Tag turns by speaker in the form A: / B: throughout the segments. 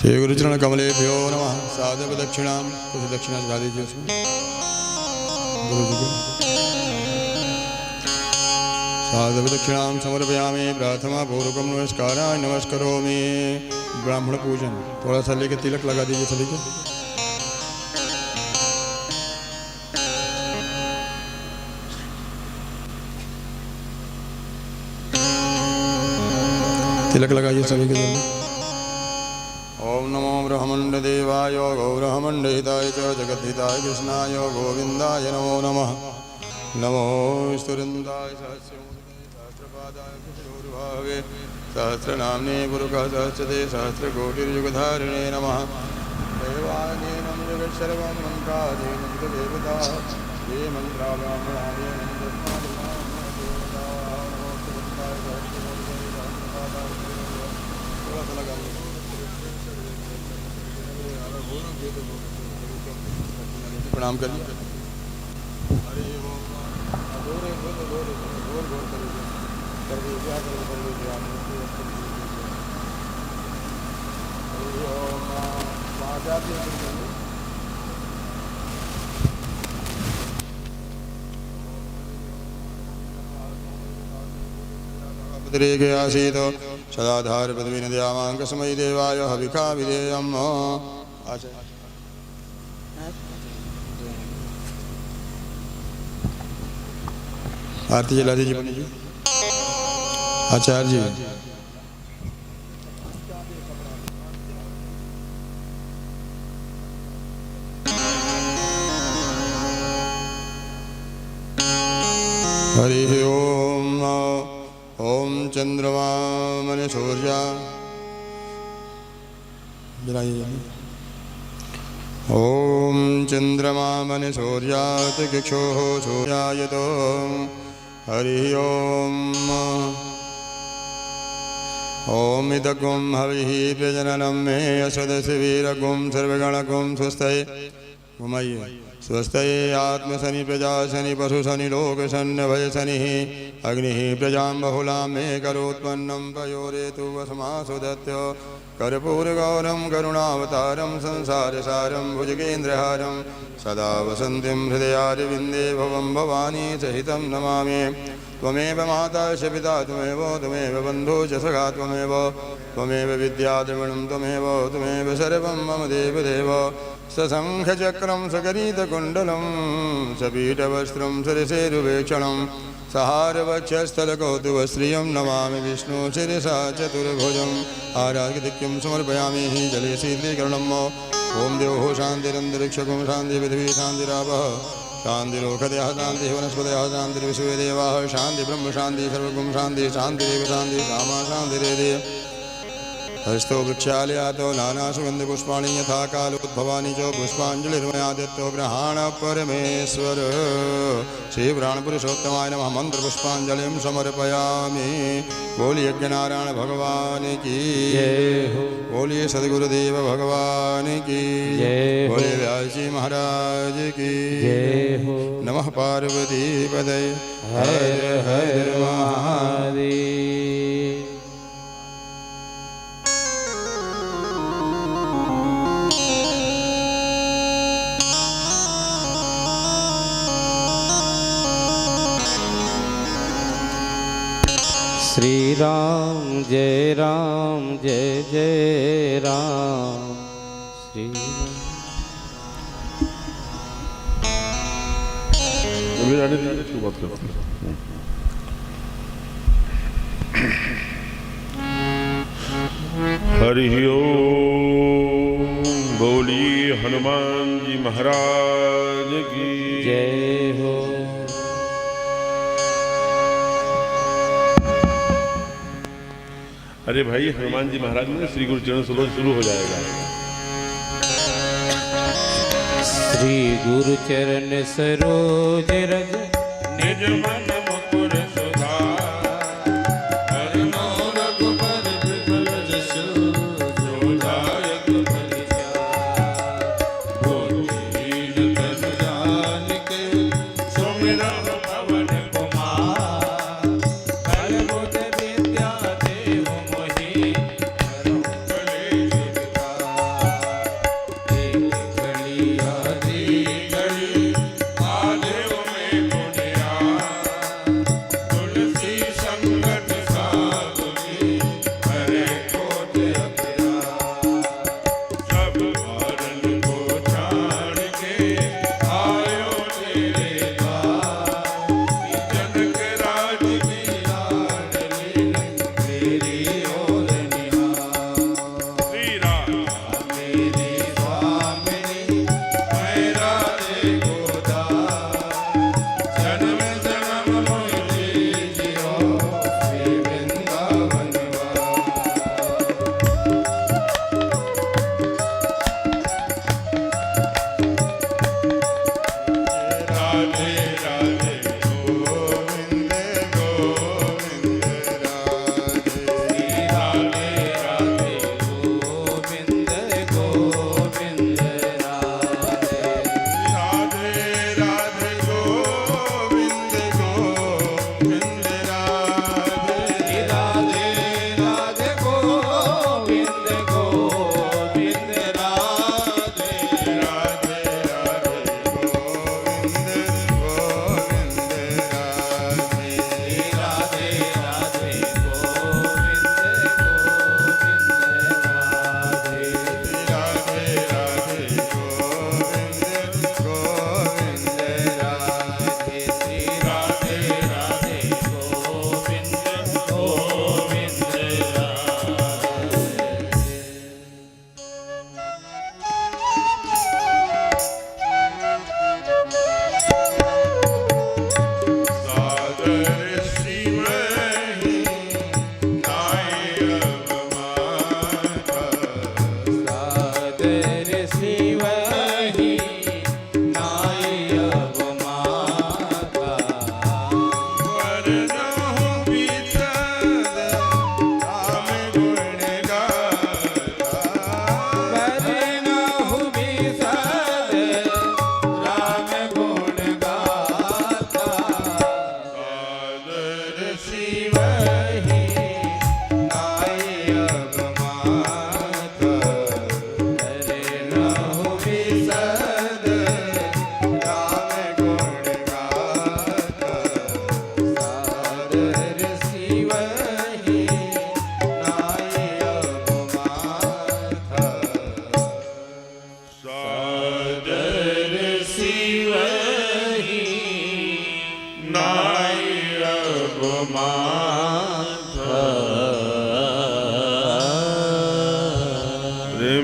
A: श्री गुरुचरण कमलेभ्यो नमः। साधव दक्षिणाम, कुछ दक्षिणा चढ़ा दीजिए उसमें गुरु जी को। साधव दक्षिणाम समर्पयामि। प्रार्थना पूर्वकम नमस्काराय नमस्करोमि। ब्राह्मण पूजन थोड़ा सा लेके तिलक लगा दीजिए सभी को। तिलक लगाइए सभी के जल्दी। ओम नमो ब्रह्मण्ड देवाय गौरहमण्ड हिताय च जगद्धिताय कृष्णाय गोविंदाय नमो नमः। नमो स्तुरन्दाय सहस्रपादाय सहस्रभावे सहस्रनाम्ने पुरुषः सहस्रते सहस्रकोटिर्युगधारिणे नमः। देवानीनं जगत्सर्वं मन्त्राधीनं च देवता ये मन्त्रा ब्राह्मणादि प्रणाम करिए। अरे वो गोरे गोरे गोरे गोर गोर करिए करके क्या करिए आप। गे आसीत सदाधार पदवी नद्यामांक समय देवाय हविका विधेयम्। आरती जला दीजिए पंडित जी। आचार्य जी हरि ओम। ओम चंद्रमा मन सूर्या जलाइए। ओम चंद्रमा मन सूर्यात किक्षो सूर्यायतो। हरि ओम। ओम इदगुम हविः प्रजननं मे असदस्य वीरगुम सर्वगणगुम स्वस्ति। घुमाइए। स्वस्ति आत्मशनि प्रजा शनि पशु शनि लोक शन्य भय शनि अग्नि प्रजां बहुलां मे करोत्पन्नं पयोरेतु वसमासु दत्य। कर्पूरगौरं करुणावतारं संसारसारं भुजगेन्द्रहारं सदा वसन्तीं हृदयारविन्दे भवं भवानी सहितं नमामि। त्वमेव माता च पिता त्वमेव बन्धु च सखा त्वमेव विद्या द्रविणं त्वमेव सर्वं मम देवदेव। सशङ्खचक्रं सगरीतकुण्डलं सपीठवस्त्रं सरिसेरुवेक्षणं सहारवक्षस्थलकौतुकश्रियं नमामि विष्णु शिरसा चतुर्भुजम्। आराधकिं समर्पयामि जले शीतलीकरणम्। ओम देवो शान्तिरन्तरिक्षगुं शान्ति पृथिवी शान्तिरापः शान्तिरोषधयः शान्तिः वनस्पतयः शान्तिर्विश्वेदेवाः शान्ति ब्रह्म शान्ति सर्वगुं शान्ति शान्तिरेव शान्ति सामा शान्तिरेधि। हस्तो वृक्षालयातो नाना सुगन्धपुष्पाणि यथा कालोद्भवानि च पुष्पाञ्जलिर्मया दत्तो गृहाण परमेश्वर। श्रीपुराणपुरुषोत्तमाय नमः। मन्त्रपुष्पाञ्जलिं समर्पयामि। बोलिए यज्ञनारायण भगवान की जय हो। बोलिए सद्गुरुदेव भगवान की जय हो। बोलिए व्यास जी महाराज की जय हो। नमः पार्वती पदये हर हर महादेव।
B: श्री राम जय जय राम। श्री
C: हरि ओम। बोली हनुमान जी महाराज की
B: जय हो।
C: अरे भाई हनुमान जी महाराज में श्री गुरु चरण सरोज शुरू हो जाएगा।
B: श्री गुरु चरण सरोज रज
C: निज मन मुकुर सुधार
B: हरनो रघुबर विमल जसु जो दायक बलिहार। भोजन तन जानिके सुमिरन पवन कुमार। कर बुध विद्या देव मोहि हरहु कलेश विकार।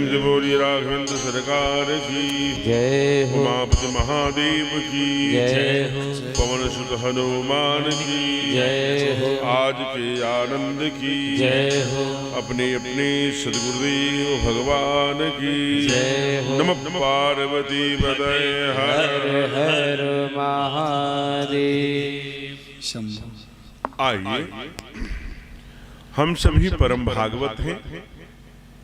C: से बोलिए राघवेंद्र सरकार की
D: जय हो,
C: उमापति महादेव की
D: जय हो,
C: पवन सुत हनुमान की
D: जय हो,
C: आज के आनंद की
D: जय हो,
C: अपने अपने सदगुरुदेव भगवान की
D: जय हो।
C: नमः पार्वती पतये हर
D: हर हर महादेव।
C: आइए हम सभी परम भागवत हैं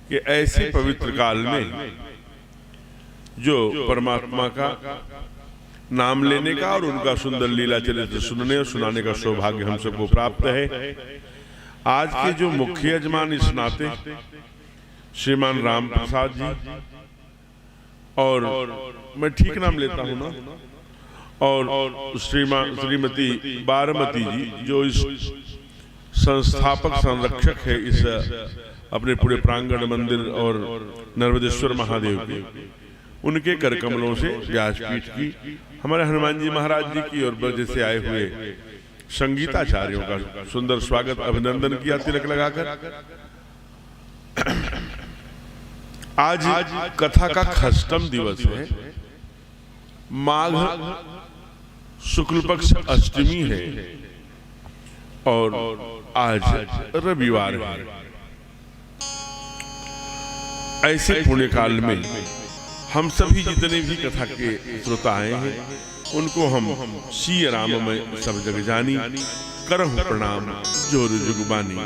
C: कि ऐसे पवित्र काल में जो परमात्मा का नाम लेने का और उनका सुंदर लीला चरित्र सुनने और सुनाने का सौभाग्य हम सबको प्राप्त है। आज के जो मुख्य यजमान इस नाते श्रीमान राम प्रसाद जी, और मैं ठीक नाम लेता हूं ना, और श्रीमती बारामती जी जो इस संस्थापक संरक्षक है इस अपने पूरे प्रांगण मंदिर और नर्मदेश्वर महादेव के, उनके कर कमलों से व्यासपीठ की, हमारे हनुमान जी महाराज जी की और ब्रज से आए हुए संगीताचार्यों का सुंदर स्वागत अभिनंदन किया तिलक लगाकर। आज कथा का खष्टम दिवस है, माघ शुक्ल पक्ष अष्टमी है और आज रविवार है। ऐसे पुण्य काल में हम सभी जितने भी कथा के श्रोता आए हैं उनको हम श्री राम में सब जग जानी करहु प्रणाम जोर जुगबानी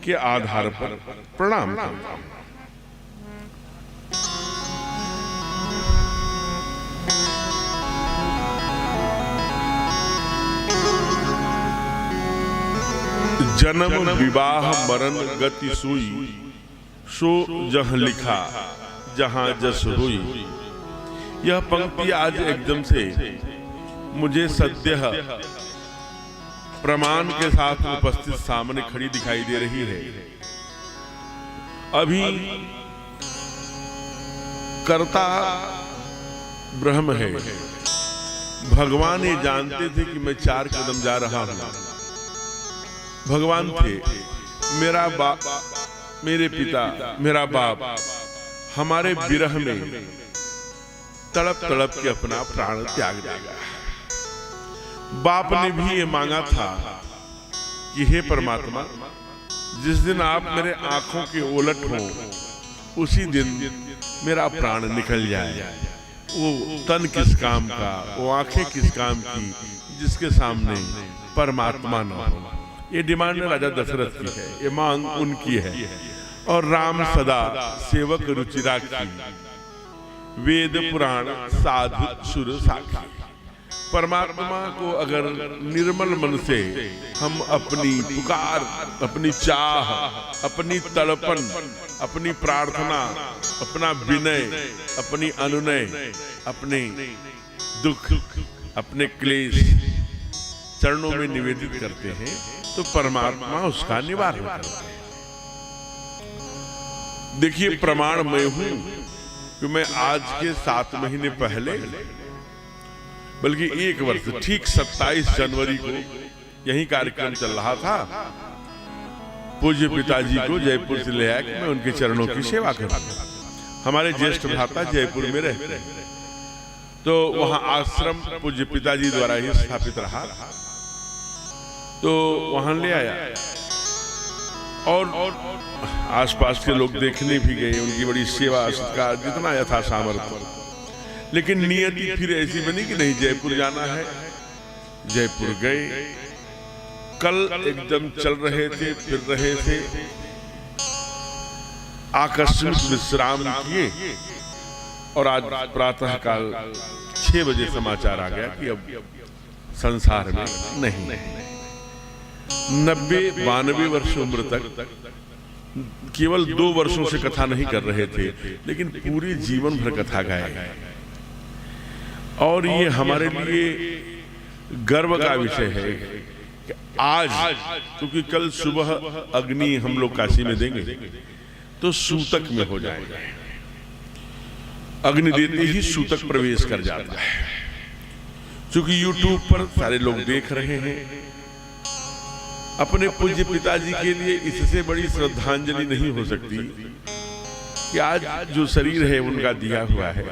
C: के आधार पर प्रणाम करता हूं। जन्म विवाह मरण गति सुई, सो जह लिखा जहां जस हुई। यह पंक्ति आज एकदम से मुझे सद्य प्रमाण के साथ उपस्थित सामने खड़ी दिखाई दे रही है। अभी कर्ता ब्रह्म है, भगवान ये जानते थे कि मैं 4 कदम जा रहा हूं। भगवान थे, मेरा बाप, मेरे पिता, मेरा बाप हमारे विरह में तड़प तड़प के अपना प्राण त्याग देगा। बाप ने भी ये मांगा था कि हे परमात्मा, जिस दिन आप मेरे आंखों के उलट हो उसी दिन मेरा प्राण निकल जाए। वो तन किस काम का, वो आंखें किस काम की जिसके सामने परमात्मा न हो। ये डिमांड राजा दशरथ की है, ये मांग उनकी है। और राम सदा सेवक रुचिरा की, वेद पुराण साधु सुर साखी। परमात्मा को अगर निर्मल मन से हम अपनी पुकार, अपनी चाह, अपनी तड़पन, अपनी प्रार्थना, अपना विनय, अपनी अनुनय, अपने दुख, अपने क्लेश चरणों में निवेदित करते हैं तो परमात्मा उसका निवारण करते हैं। देखिए, प्रमाण मैं हूं कि मैं आज के 7 महीने पहले, बल्कि 1 वर्ष, ठीक 27 जनवरी को यही कार्यक्रम चल रहा था। पूज्य पिताजी को जयपुर से ले आया कि मैं उनके चरणों की सेवा करूं। हमारे ज्येष्ठ भ्राता जयपुर में रहते हैं, तो वहां आश्रम पूज्य पिताजी द्वारा ही स्थापित रहा, तो वहां ले आया। और आसपास के लोग देखने भी गए, उनकी बड़ी सेवा सत्कार जितना यथा सामर्थ्य। लेकिन नियति फिर ऐसी बनी कि नहीं, जयपुर जाना है। जयपुर गए, कल एकदम चल रहे थे, फिर रहे थे, आकस्मिक विश्राम किए और आज प्रातः काल 6 बजे समाचार आ गया कि अब संसार में नहीं। 90-92 वर्ष उम्र तक केवल 2 वर्षों से कथा नहीं कर रहे थे, लेकिन पूरी जीवन भर कथा गाए। और ये हमारे लिए गर्व का विषय है कि आज, क्योंकि कल सुबह अग्नि हम लोग काशी में देंगे तो सूतक में हो जाएगा। अग्नि देते ही सूतक प्रवेश कर जाता है। क्योंकि YouTube पर सारे लोग देख रहे हैं, अपने पूज्य पिताजी के लिए इससे बड़ी श्रद्धांजलि नहीं हो सकती कि आज जो शरीर है उनका दिया हुआ है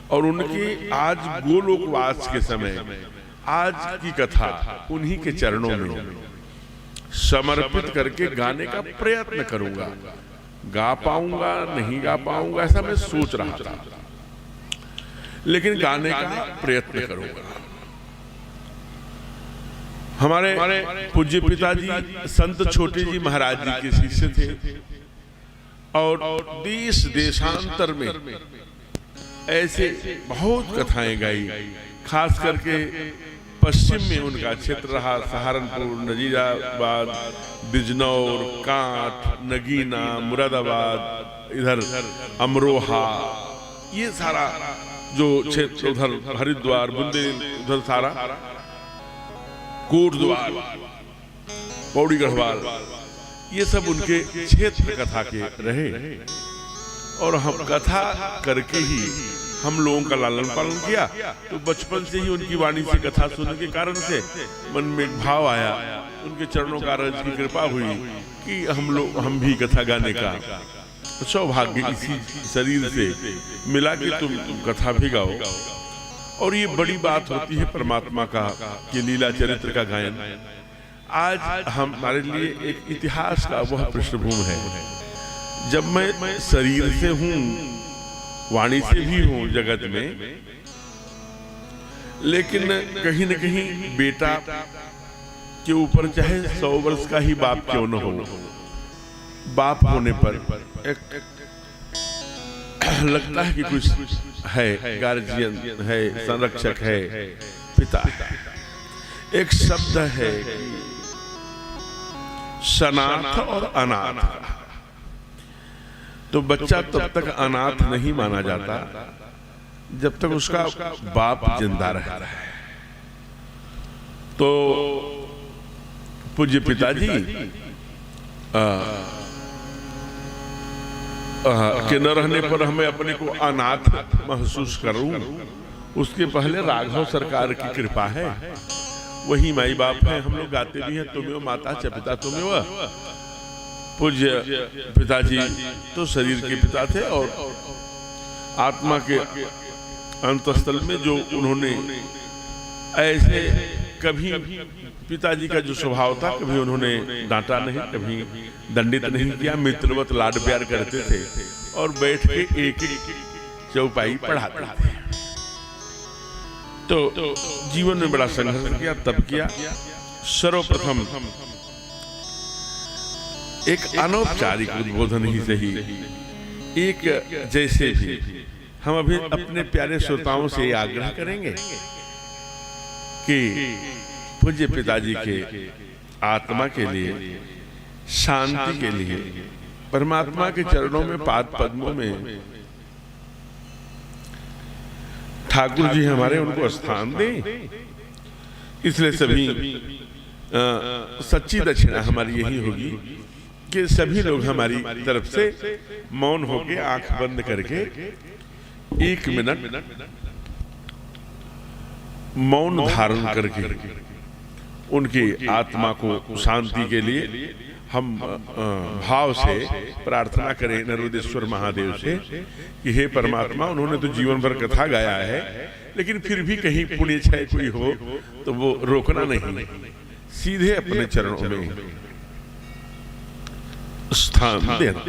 C: और उनके आज गोलोकवास के समय आज की कथा उन्हीं के चरणों में समर्पित करके गाने का प्रयत्न करूंगा। गा पाऊंगा नहीं गा पाऊंगा ऐसा मैं सोच रहा था, लेकिन गाने का प्रयत्न करूंगा। हमारे पूज्य पिताजी संत छोटे जी महाराज जी के शिष्य थे और देश देशांतर में ऐसे बहुत कथाएं गाई। खास करके पश्चिम में उनका क्षेत्र रहा, सहारनपुर, नजीराबाद, बिजनौर, कांठ, नगीना, मुरादाबाद, इधर अमरोहा, ये सारा जो क्षेत्र, उधर हरिद्वार, बुंदेल, उधर सारा कोटद्वार, पौड़ी गढ़वाल, ये सब उनके क्षेत्र कथा के रहे और हम कथा करके ही हम लोगों का लालन पालन किया। तो बचपन से ही उनकी वाणी से कथा सुनने के कारण से मन में एक भाव आया, उनके चरणों का रज की कृपा हुई कि हम भी कथा गाने का सौभाग्य इसी शरीर से मिला कि तुम कथा भी गाओ। और ये बड़ी बात होती है परमात्मा का कि लीला चरित्र का गायन। आज हमारे लिए एक इतिहास का वह पृष्ठभूमि है। जब मैं शरीर से हूं, वाणी से भी हूं जगत में, लेकिन कहीं न कहीं बेटा के ऊपर चाहे 100 वर्ष का ही बाप क्यों न हो, बाप होने पर एक लगता है कि कुछ है, गार्जियन है, संरक्षक है, पिता है। एक शब्द है सनाथ और अनाथ। तो बच्चा तब तक अनाथ नहीं माना जाता जब तक उसका बाप जिंदा रहता है। तो पूज्य पिताजी के न रहने पर हमें अपने को अनाथ महसूस करूं, उसके पहले राघव सरकार की कृपा है, वही माई बाप है। हम लोग गाते भी हैं, तुम्हें माता च पिता तुम्हें वह। पूज्य पिताजी तो शरीर के पिता थे और आत्मा के अंतस्थल में जो उन्होंने ऐसे कभी पिताजी का जो स्वभाव था, कभी उन्होंने डांटा नहीं, कभी दंडित नहीं किया, मित्रवत लाड प्यार करते थे और बैठ के एक एक चौपाई पढ़ाते थे। तो जीवन में बड़ा संघर्ष किया, तब किया। सर्वप्रथम एक अनौपचारिक उद्बोधन ही सही, एक जैसे भी हम अभी अपने प्यारे श्रोताओं से आग्रह करेंगे कि पूज्य पिताजी के आत्मा के लिए, शांति के लिए, परमात्मा के चरणों में, पाद पद्मों में ठाकुर जी हमारे उनको स्थान दें। इसलिए सभी सच्ची दक्षिणा हमारी यही होगी कि सभी लोग हमारी तरफ से मौन होके, आंख बंद करके 1 मिनट मौन धारण करके उनकी आत्मा को शांति के लिए हम भाव से प्रार्थना करें नरोदेश्वर महादेव से कि हे परमात्मा, उन्होंने तो जीवन भर कथा गाया है, लेकिन फिर भी कहीं पुण्य क्षय कोई हो तो वो रोकना नहीं, सीधे अपने चरणों में स्थान देना।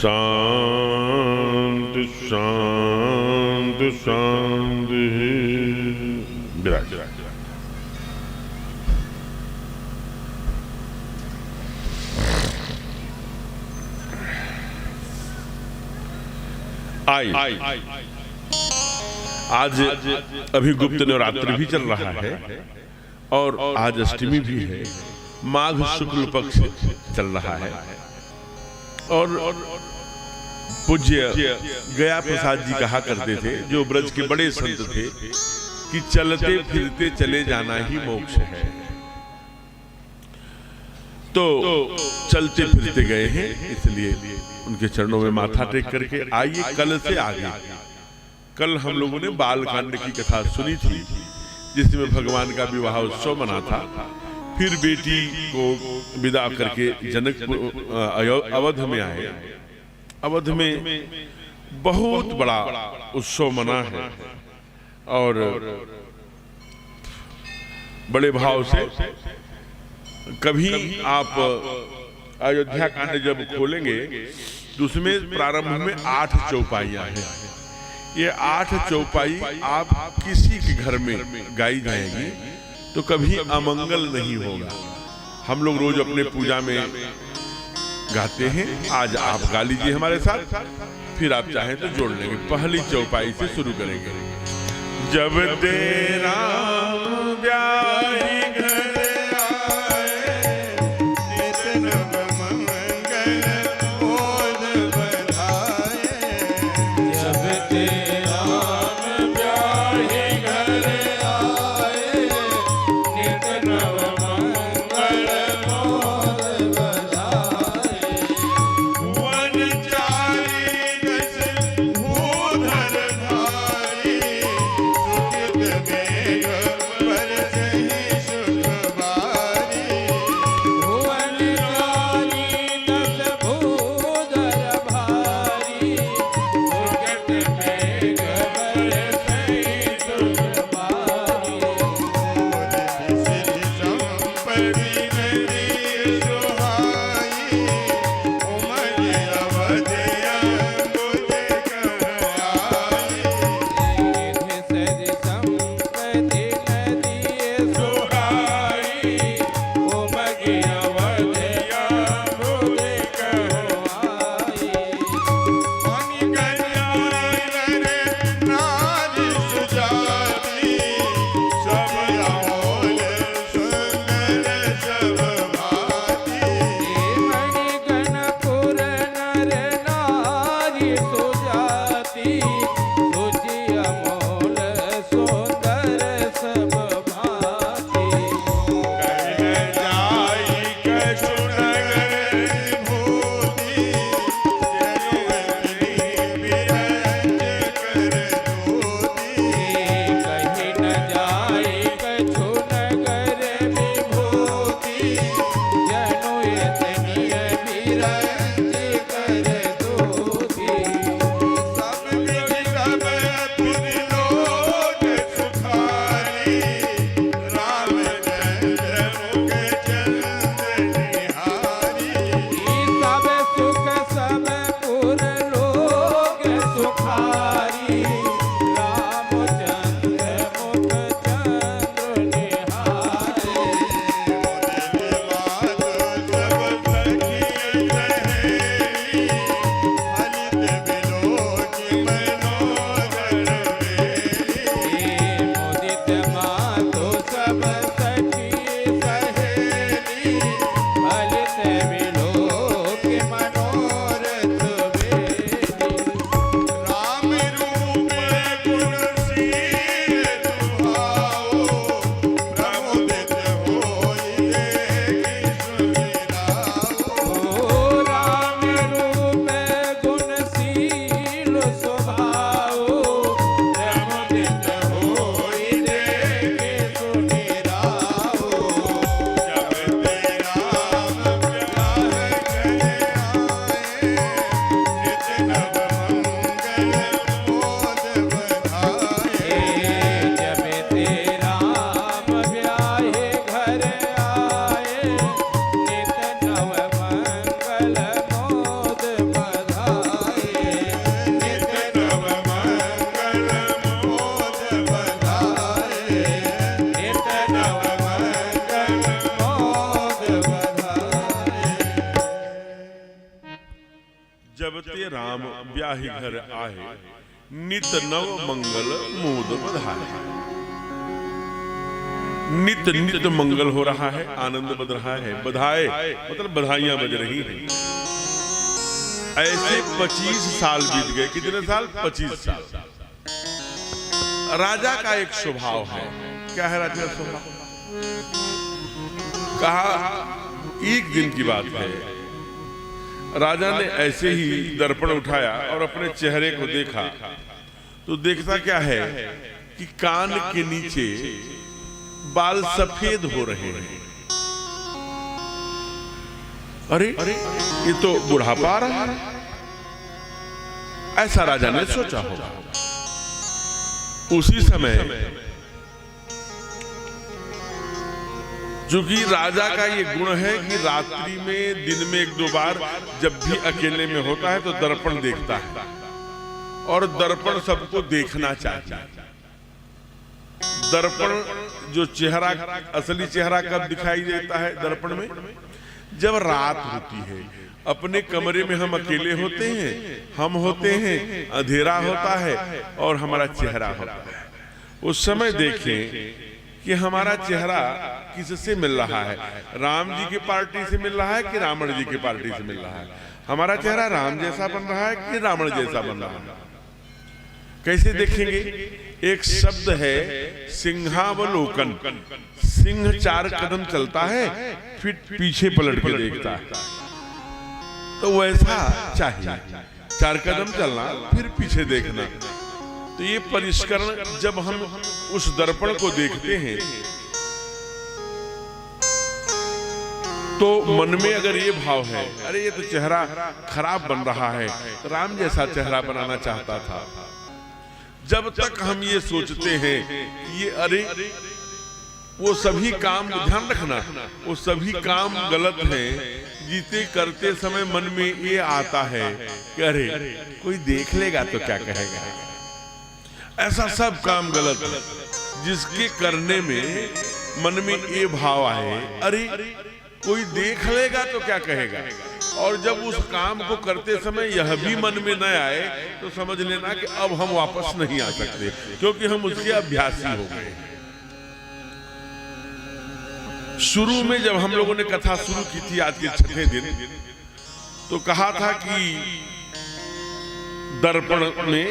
C: शांति शांति शांति। विराज। आई आज अभी गुप्त नवरात्रि भी चल रहा है और आज अष्टमी भी है, माघ शुक्ल पक्ष चल रहा है। और पूज्य गया प्रसाद जी कहा करते थे, जो ब्रज के बड़े संत थे, कि चलते फिरते चले जाना ही मोक्ष है। तो चलते फिरते गए हैं, इसलिए उनके चरणों में माथा टेक करके आइए कल से आगे। कल हम लोगों ने बाल कांड की कथा सुनी थी, जिसमें भगवान का विवाह उत्सव मना था। फिर बेटी को विदा करके जनकपुर अवध में आए। अवध में बहुत बड़ा उत्सव मना है और बड़े भाव से। कभी आप अयोध्या कांड जब खोलेंगे तो उसमें प्रारंभ में 8 चौपाइयां हैं। ये 8 चौपाई आप किसी के घर में गाई जाएगी तो कभी अमंगल नहीं होगा। हम लोग रोज अपने पूजा में गाते हैं, आज आप गा लीजिए हमारे साथ, फिर आप चाहें तो जोड़ लेंगे। पहली चौपाई से शुरू करेंगे। जब तेरा ब्याही घर आए, नित नव मंगल बोल बधाए।
B: जब तेरा ब्याही घर आए, नित नव मंगल बोल बधाए।
C: वन चारी दस भूधर धारी, सुखित मेघ बरसहि सुख बारी।
B: भुवन चारी दस भूधर भारी, सुखित मेघ बरसहि सुख बारी।
C: सिद्धि संपत्ति नदी सुहाई, उमज अवधिया बुझ कहलाई।
B: सज संपत्ति नदी सुहाई, उमग अवधिया बुझ कहलाई।
C: मणि कल्याण नारी सुजाती, सब अमोल सुंदर सब राम ब्याही घर आए, नित नव मंगल मोद बधाए। नित नित मंगल हो रहा है, आनंद बज रहा है। बधाए मतलब बधाइयां बज रही हैं। ऐसे 25 साल बीत गए। कितने साल? 25 साल। राजा का एक स्वभाव है। क्या है राजा का स्वभाव? कहा एक दिन की बात है, राजा ने ऐसे ही दर्पण उठाया और अपने चेहरे को देखा, तो देखता क्या है कि कान के नीचे बाल सफेद हो रहे हैं। अरे ये तो बुढ़ापा आ रहा है, ऐसा राजा ने सोचा होगा। उसी समय क्योंकि राजा का ये गुण है कि रात्रि में, दिन में 1-2 बार जब भी अकेले में होता है तो दर्पण देखता है, और दर्पण सबको देखना चाहिए। दर्पण जो चेहरा, असली चेहरा कब दिखाई देता है दर्पण में? जब रात होती है, अपने कमरे में हम अकेले होते हैं, हम होते हैं, अंधेरा होता है और हमारा चेहरा होता है। उस समय देखें कि हमारा चेहरा किससे मिल रहा है। राम जी की पार्टी से मिल रहा है कि रावण जी की पार्टी से मिल रहा है? हमारा चेहरा राम जैसा बन रहा है कि रावण जैसा बन रहा है? कैसे देखेंगे? एक शब्द है सिंहावलोकन। सिंह 4 कदम चलता है, फिर पीछे पलट के देखता है, तो वैसा चाहिए। 4 कदम चलना, फिर पीछे देखना। तो ये परिष्करण जब हम उस दर्पण को देखते हैं, तो मन में अगर ये भाव है, अरे ये तो चेहरा खराब बन रहा है, राम जैसा चेहरा बनाना चाहता था। जब तक हम ये सोचते हैं कि ये अरे वो सभी काम, ध्यान रखना, वो सभी काम गलत हैं, जीते करते समय मन में ये आता है कि अरे कोई देख लेगा तो क्या कहेगा। ऐसा सब काम गलत है जिसके करने में मन में ये भाव आए, अरे कोई देख लेगा तो क्या कहेगा। और जब उस काम को करते समय यह भी मन में न आए तो समझ लेना कि अब हम वापस नहीं आ सकते, क्योंकि हम उसके अभ्यासी हो गए। शुरू में जब हम लोगों ने कथा शुरू की थी आज के 6ठे दिन, तो कहा था कि दर्पण में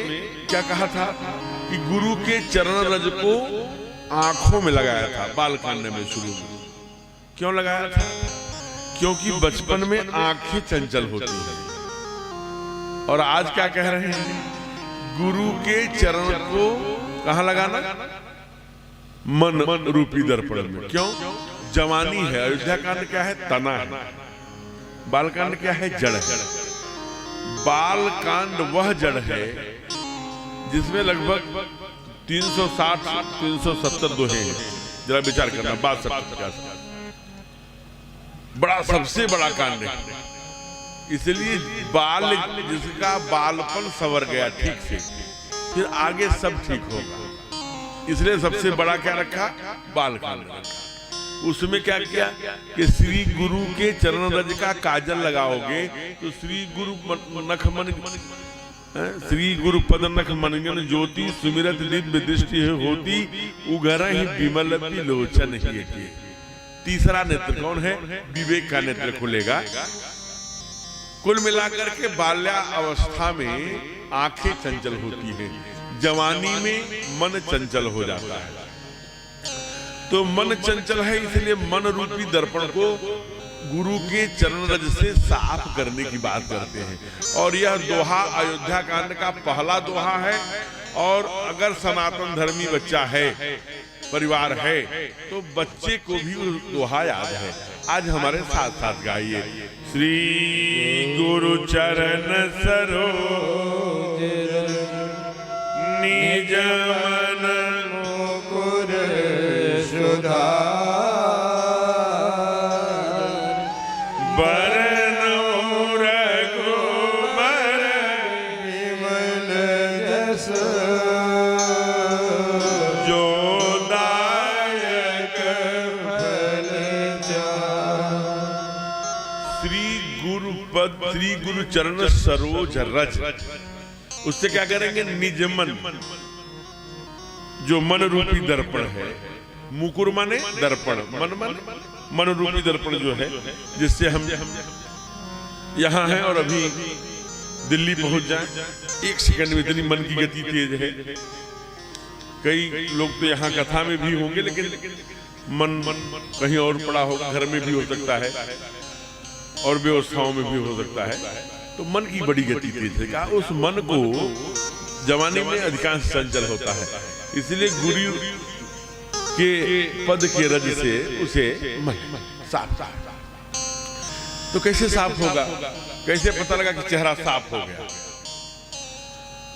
C: क्या कहा था कि गुरु के चरण रज को आंखों में लगाया था। बालकांड में शुरू में क्यों लगाया था? क्योंकि बचपन में आंखें चंचल होती हैं। और आज क्या कह रहे हैं? गुरु के चरण को कहां लगाना? मन रूपी दर्पण में। क्यों? जवानी है। अयोध्या कांड क्या है? तना है। बालकांड क्या है? जड़ है। बालकांड वह जड़ है जिसमें लगभग 360-370 दोहे हैं। जरा विचार करना, 62-50 बड़ा, सबसे बड़ा कांड है। इसलिए बाल, जिसका बालपन सवर गया ठीक से, फिर आगे सब ठीक होगा। इसलिए सबसे बड़ा क्या रखा? बालकांड रखा। उसमें क्या किया कि श्री गुरु के चरण रज का काजल लगाओगे तो श्री गुरु नखमन, श्री गुरु पद नख मनगन ज्योति सुमिरत दिव्य दृष्टि होती, उगर ही विमल लोचन ही। तीसरा नेत्र कौन है? विवेक का नेत्र खुलेगा। कुल मिलाकर के बाल्यावस्था में आंखें चंचल होती हैं, जवानी में मन चंचल हो जाता है। तो मन चंचल है, इसलिए मन रूपी दर्पण को गुरु के चरण रज से साफ करने की बात करते हैं। और यह दोहा अयोध्या कांड का पहला दोहा है। और अगर सनातन धर्मी बच्चा है, परिवार है, तो बच्चे को भी दोहा याद है। आज हमारे साथ साथ गाइए। श्री गुरु चरण सरोज निज मन मुकुर सुधार, बरनौ रघुबर
A: विमल जस,
C: जो श्री गुरु पद श्री गुरु चरण सरोज रज, उससे क्या करेंगे? निज मन, जो मन रूपी दर्पण है, मुकुर माने दर्पण, मन रूपी दर्पण जो है, जिससे हम यहाँ हैं और अभी दिल्ली पहुंच जाएं, एक सेकंड में इतनी मन की गति तेज है। कई लोग तो यहाँ कथा में भी होंगे, लेकिन मन कहीं और पड़ा होगा, घर में भी हो सकता है और व्यवस्थाओं में भी हो सकता है। तो मन की बड़ी गति तेज है। कहा उस मन को जवानी में अधिकांश चंचल होता है, इसलिए गुरु के पद के रज से उसे साफ। तो कैसे साफ होगा? कैसे पता लगा कि चेहरा साफ हो गया?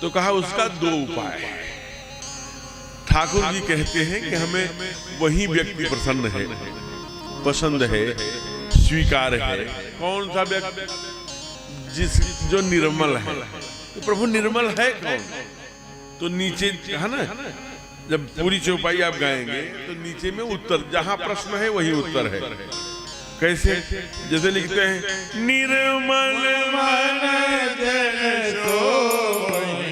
C: तो कहा उसका दो उपाय है। ठाकुर जी कहते हैं कि हमें वही व्यक्ति प्रसन्न है, पसंद है, स्वीकार है। कौन सा व्यक्ति? जो निर्मल है। तो प्रभु निर्मल है कौन? तो नीचे है ना, जब पूरी चौपाई आप गाएंगे तो नीचे में उत्तर, जहां प्रश्न है वही उत्तर है। कैसे? जैसे लिखते हैं, निर्मल मन जन सोई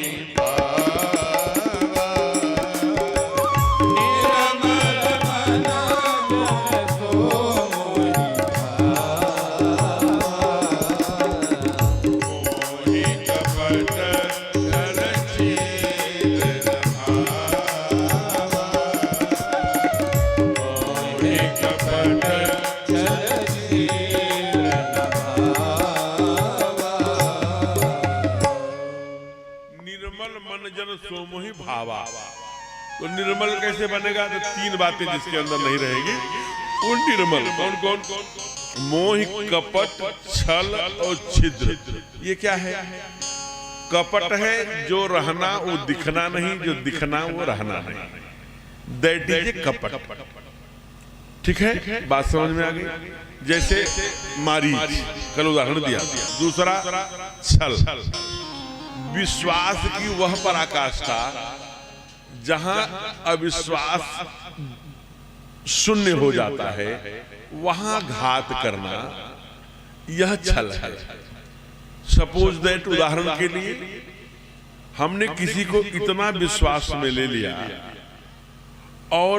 C: सोमोहि भावा। तो निर्मल कैसे बनेगा? तो तीन बातें जिसके अंदर नहीं रहेगी वो निर्मल। कौन कौन? मोह, कपट, छल और छिद्र। ये क्या है? कपट है जो रहना वो दिखना नहीं, जो दिखना वो रहना नहीं। दैट इज ए कपट। ठीक है, बात समझ में आ गई? जैसे मारीच, कल उदाहरण दिया। दूसरा छल, विश्वास की वह पराकाष्ठा जहां अविश्वास शून्य हो जाता है, वहां घात करना, यह छल है। सपोज दैट, उदाहरण के लिए हमने किसी को इतना विश्वास में ले लिया और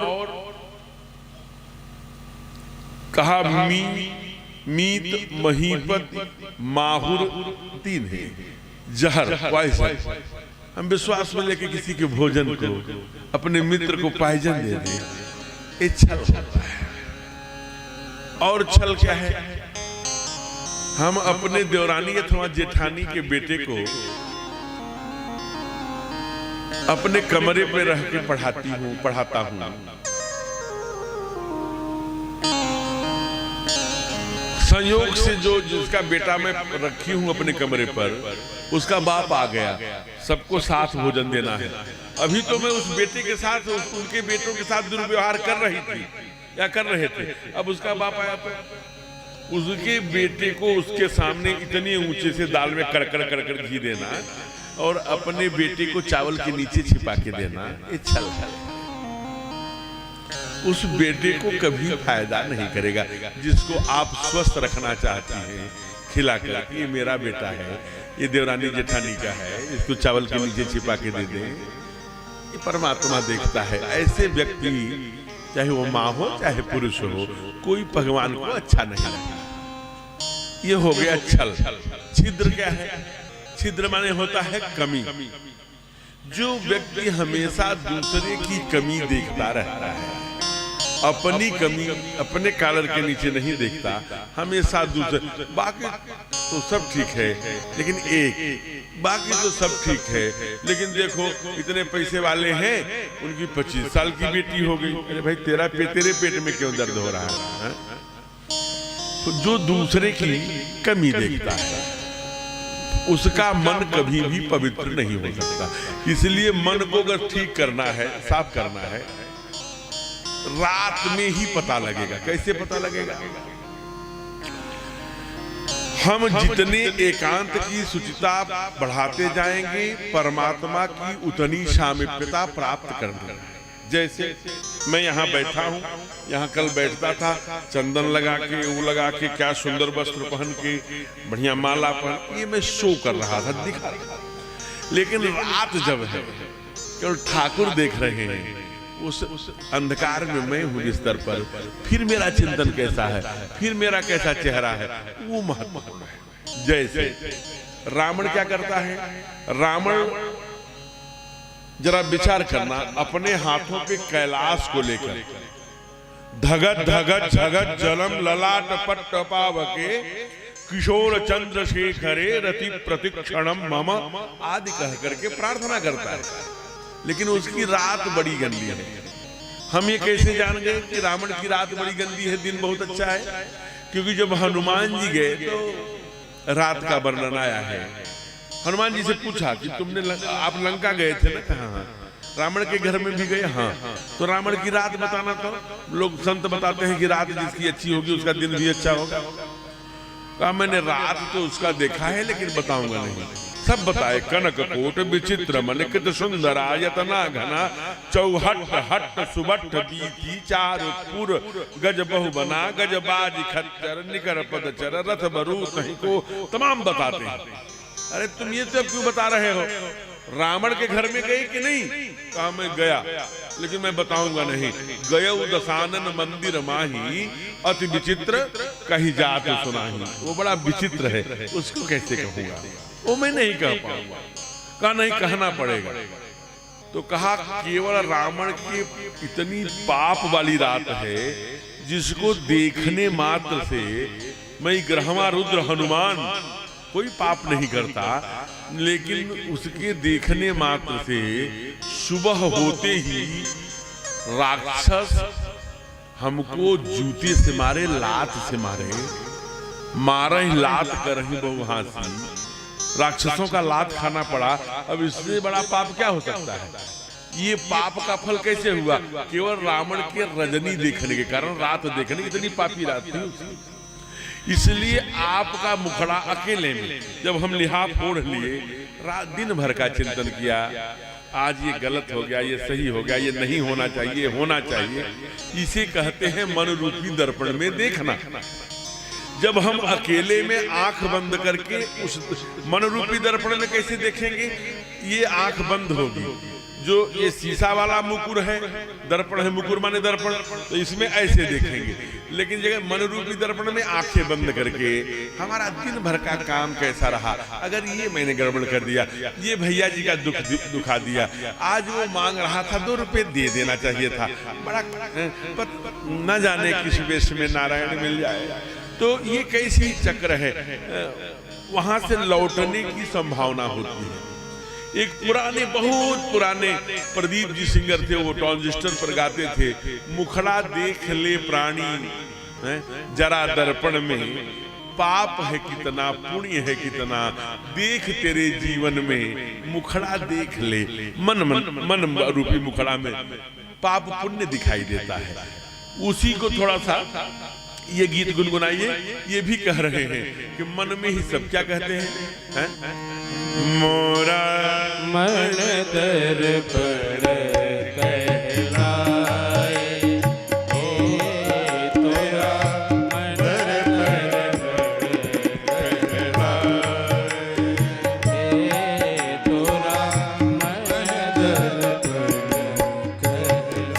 C: कहा मीत, महीपत, माहुर तीन है, जहर, पॉइजन। हम विश्वास में लेके किसी के भोजन को, अपने मित्र को पॉइजन दे दें, ये छल होता है। और छल क्या है? हम अपने देवरानी अथवा जेठानी के बेटे को अपने कमरे पे रह के पढ़ाता हूं। संयोग से जो जिसका बेटा मैं रखी हूं अपने कमरे पर, उसका बाप आ गया, सबको साथ भोजन देना है। अभी तो मैं उस बेटे के साथ, उनके बेटों के साथ दुर्व्यवहार कर रही थी या कर रहे थे। अब उसका बाप आया तो उसके बेटे को उसके सामने इतनी ऊंचे से दाल में कड़कड़ घी देना और अपने बेटे को चावल के नीचे छिपा के देना, ये छल है। उस बेटे को कभी फायदा नहीं करेगा जिसको आप स्वस्थ रखना चाहती हैं, खिलाकर। ये मेरा बेटा है, ये देवरानी जेठानी का है, इसको चावल के नीचे छिपा के दे दें। ये परमात्मा देखता है। ऐसे व्यक्ति, चाहे वो माँ हो चाहे पुरुष हो, कोई भगवान को अच्छा नहीं लगता। ये हो गया छल। छिद्र क्या है? छिद्र माने होता है कमी। जो व्यक्ति हमेशा दूसरे की कमी देखता रहता है, अपनी कमी अपने कॉलर के नीचे नहीं देखता, हमेशा दूसरे, बाकी तो सब ठीक है लेकिन बाकी तो सब ठीक है लेकिन देखो इतने पैसे वाले हैं, उनकी 25 साल की बेटी हो गई। अरे भाई तेरे पेट में क्यों दर्द हो रहा है? तो जो दूसरे की कमी देखता है उसका मन कभी भी पवित्र नहीं हो सकता। इसलिए मन को अगर ठीक करना है, साफ करना है, रात में ही पता लगेगा। कैसे पता लगेगा? हम जितने एकांत की शुचिता बढ़ाते जाएंगे, परमात्मा की उतनी सामीप्यता प्राप्त करना। जैसे मैं यहाँ बैठा हूँ, यहाँ कल बैठता था, चंदन लगा के, वो लगा के, क्या सुंदर वस्त्र पहन के, बढ़िया माला पहन, ये मैं शो कर रहा था, दिखा रहा था। लेकिन रात जब है, केवल ठाकुर देख रहे हैं, उस अंधकार में मैं हूँ बिस्तर पर, फिर मेरा चिंतन कैसा है, फिर मेरा कैसा चेहरा है, वो महत्वपूर्ण है। जैसे रावण क्या करता है, रावण जरा विचार करना, अपने हाथों पे कैलाश को लेकर धगत धगत झगत जलम ललाट पट्ट पावके किशोर चंद्रशेखरे रति प्रतिक्षणम मम आदि कह करके प्रार्थना करता है। लेकिन उसकी रात बड़ी गंदी है। हम ये कैसे जान गए कि रावण की रात बड़ी गंदी है, दिन बहुत अच्छा है? क्योंकि जब हनुमान जी गए तो रात का वर्णन आया है। हनुमान जी से पूछा कि तुमने आप लंका गए थे ना? कहा हाँ। रावण के घर में भी गए? हाँ। तो रावण की रात बताना। तो लोग संत बताते हैं कि रात जिसकी अच्छी होगी उसका दिन भी अच्छा होगा। कहा मैंने रात तो उसका देखा है लेकिन बताऊंगा नहीं। सब बताए, कनक कोट विचित्र मनिकृत सुंदर आयतना घना चौहट हट सुबट बीती चारु पुर गज बहु बना गज बाज खच्चर निकर पदचर रथ बरू कहीं को तमाम बताते हैं। अरे तुम ये सब क्यों बता रहे हो? रावण के घर में गए कि नहीं? कहा मैं गया लेकिन मैं बताऊंगा नहीं। गयो दशानन मंदिर माही अति विचित्र कहीं जात सुनाही। वो बड़ा विचित्र है, उसको कैसे कहूंगा? वो मैं नहीं कह पाऊंगा। कहा नहीं, कहना पड़ेगा। तो कहा केवल रावण की इतनी पाप वाली रात है जिसको देखने मात्र से मैं ग्रहमा रुद्र हनुमान कोई पाप नहीं करता, लेकिन उसके देखने मात्र से सुबह होते ही राक्षस हमको जूते से मारे, लात से मारे, मारे लात कर ही बहु हासी। राक्षसों का लात खाना पड़ा। अब इससे बड़ा पाप क्या हो सकता है? ये पाप का फल कैसे हुआ? केवल रावण के रजनी देखने के कारण, रात देखने, इतनी पापी रात थी उसकी। इसलिए आपका मुखड़ा अकेले में जब हम लिहाफ ओढ़ लिए, रात दिन भर का चिंतन किया, आज ये गलत हो गया, ये सही हो गया, ये नहीं होना चाहिए, होना चाहिए। इसे कहते हैं मन रूपी दर्पण में देखना। जब हम अकेले में आंख बंद करके उस मन रूपी दर्पण में कैसे देखेंगे? ये आंख बंद होगी। जो ये शीशा वाला मुकुर है, दर्पण है, मुकुर माने दर्पण, तो इसमें ऐसे देखेंगे। लेकिन जगह मन रूपी दर्पण में आंखें बंद करके हमारा दिन भर का काम कैसा रहा, अगर ये मैंने गड़बड़ कर दिया, ये भैया जी का दुख दुखा दिया, आज वो मांग रहा था 2 रुपए दे देना चाहिए था, बड़ा न जाने किस वेश में नारायण मिल जाए। तो ये कैसी चक्र है, वहां से लौटने की संभावना होती है। एक पुराने, बहुत पुराने प्रदीप जी सिंगर थे, वो ट्रांजिस्टर पर गाते थे, मुखड़ा देख ले प्राणी जरा दर्पण में, पाप है कितना पुण्य है कितना, देख तेरे जीवन में मुखड़ा देख ले। मन रूपी मुखड़ा में पाप पुण्य दिखाई देता है। उसी को थोड़ा सा ये गीत गुनगुनाइए। ये भी कह रहे हैं कि मन में ही सब, क्या कहते हैं? मोरा
B: मन दर्पण कहलाए, तोरा मन दर्पण कहलाए, तोरा मन दर्पण कहलाए।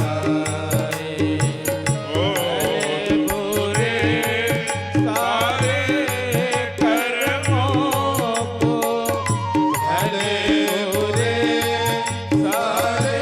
B: बुरे सारे कर्मों को भले बुरे सारे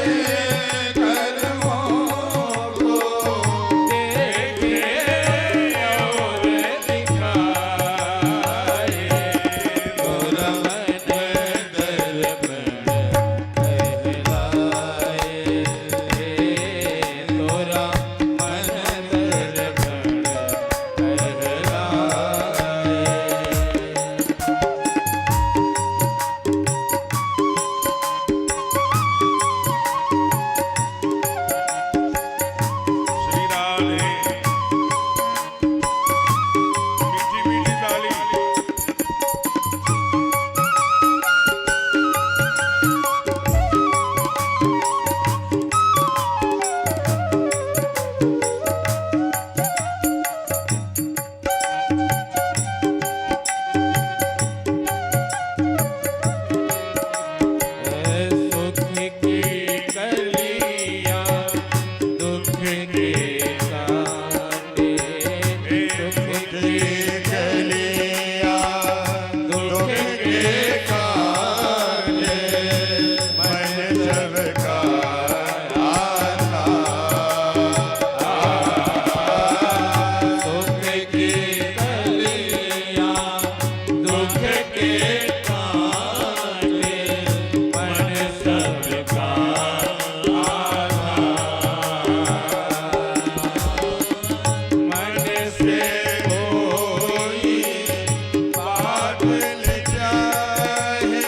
B: की गलियां दुख के काटे मन जब का आता सुख की गलियां दुख के काटे मन सबका मन से कोई बादल जाए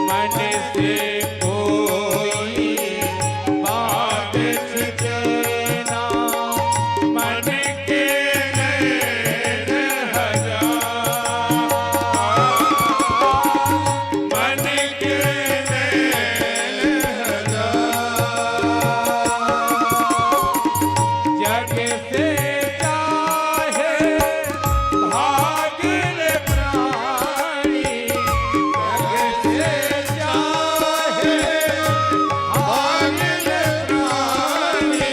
B: मन से कोई बात छिजना मन के नैन हजार मन के नैन हजार जग से चाहे भागिल प्राणी जग से चाहे भागिल प्राणी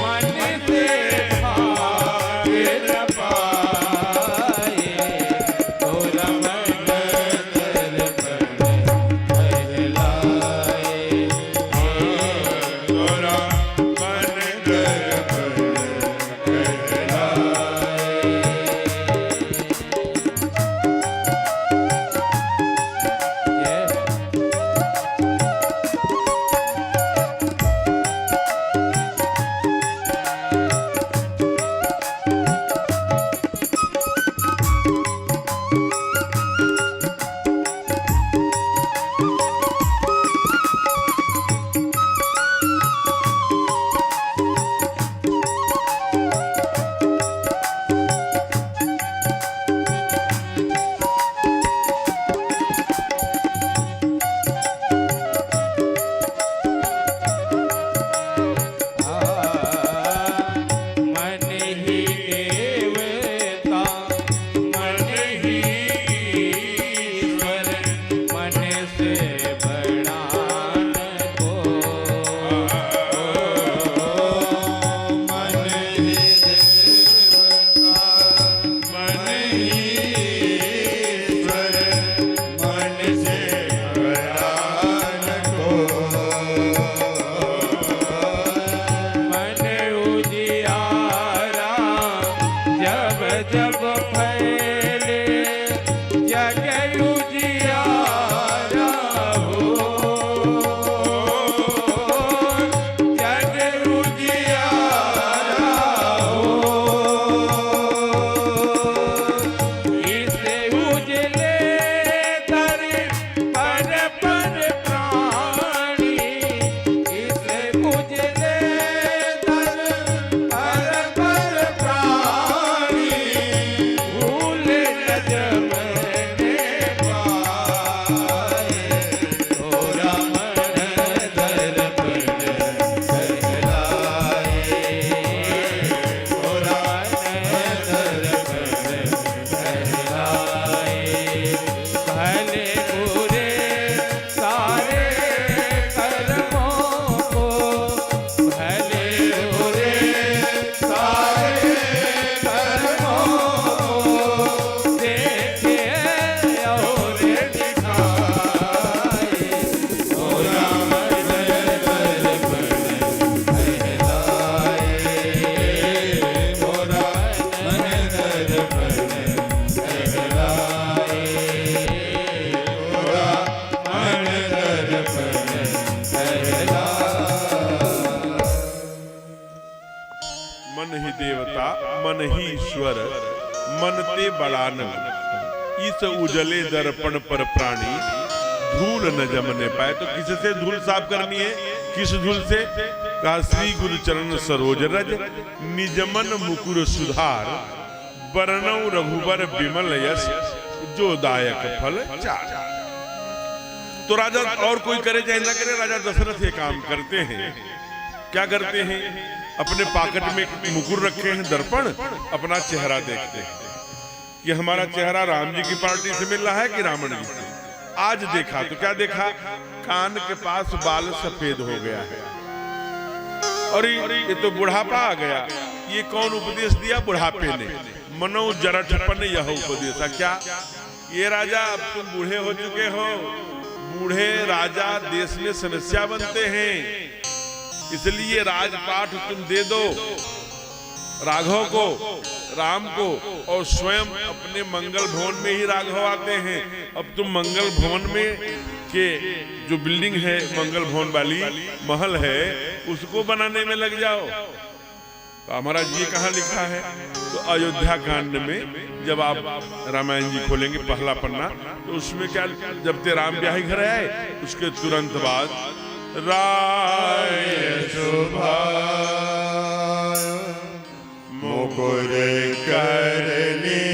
B: मन से भागिल पाए तोरा मन दर्पण कहलाए तोरा मन दर्पण मन ही देवता मन ही ईश्वर मन से बड़ा न को मन ही देवता मन ही ईश्वर मन से बड़ा न को मन उजियारा जब जब फैले जग उजियारा हो जग उजियारा हो इसे उजले धर पर प्राणी इसे उजले धर पर प्राणी भूल न जमने पाए तोरा मन दर्पण कहलाए तोरा मन दर्पण कहलाए भले बुरे सारे कर्मों को भले बुरे सारे कर्मों को देखे और दिखाए तोरा मन दर्पण कहलाए तोरा मन दर्पण कहलाए तोरा मन दर्पण
C: मन ही देवता मन ही ईश्वर मन ते बड़ा न इस उजले दर्पण पर प्राणी धूल न जमने पाए। तो किससे धूल साफ करनी है? किस धूल से? कहा श्री गुरु चरण सरोज रज निजमन मुकुर सुधार बरनौ रघुबर विमल यश जो दायक फल चार। तो राजा और कोई करे चाहे ना करे, राजा दशरथ ये काम करते हैं। क्या करते हैं? अपने पॉकेट में मुकुर रखे हैं, दर्पण, अपना चेहरा देखते हैं कि हमारा चेहरा राम जी की पार्टी से मिल रहा है कि रावण जी से। आज देखा तो क्या देखा? कान के पास बाल सफेद हो गया है और ये तो बुढ़ापा आ गया। ये कौन उपदेश दिया? बुढ़ापे ने। मनो जरठपन यह उपदेशा। क्या ये राजा, अब तुम बूढ़े हो चुके हो, बूढ़े राजा देश में समस्या बनते हैं, इसलिए राजपाट तुम दे दो राघव को, राम को, और स्वयं अपने मंगल भवन में ही राघव आते हैं। अब तुम मंगल भवन में के जो बिल्डिंग है, मंगल भवन वाली महल है, उसको बनाने में लग जाओ। तो हमारा ये कहाँ लिखा है? तो अयोध्या कांड में जब आप रामायण जी खोलेंगे पहला पन्ना, तो उसमें क्या, जब ते राम ब्याही घर आए उसके तुरंत बाद राय
A: मुकुर करनी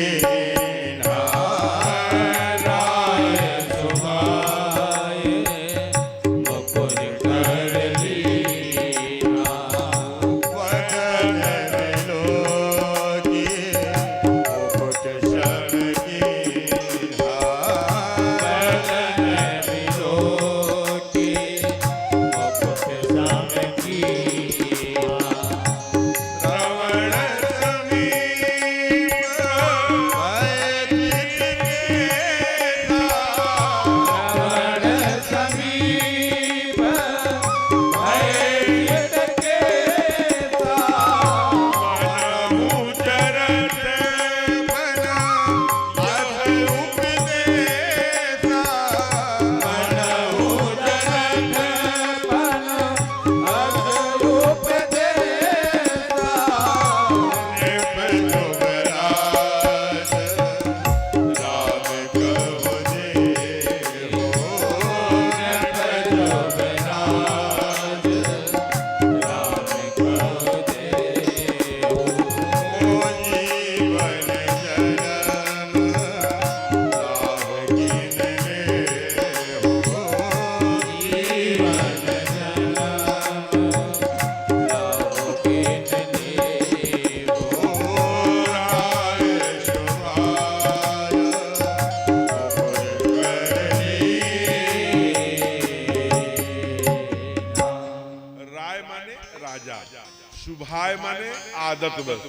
C: शुभाय माने आदत बस,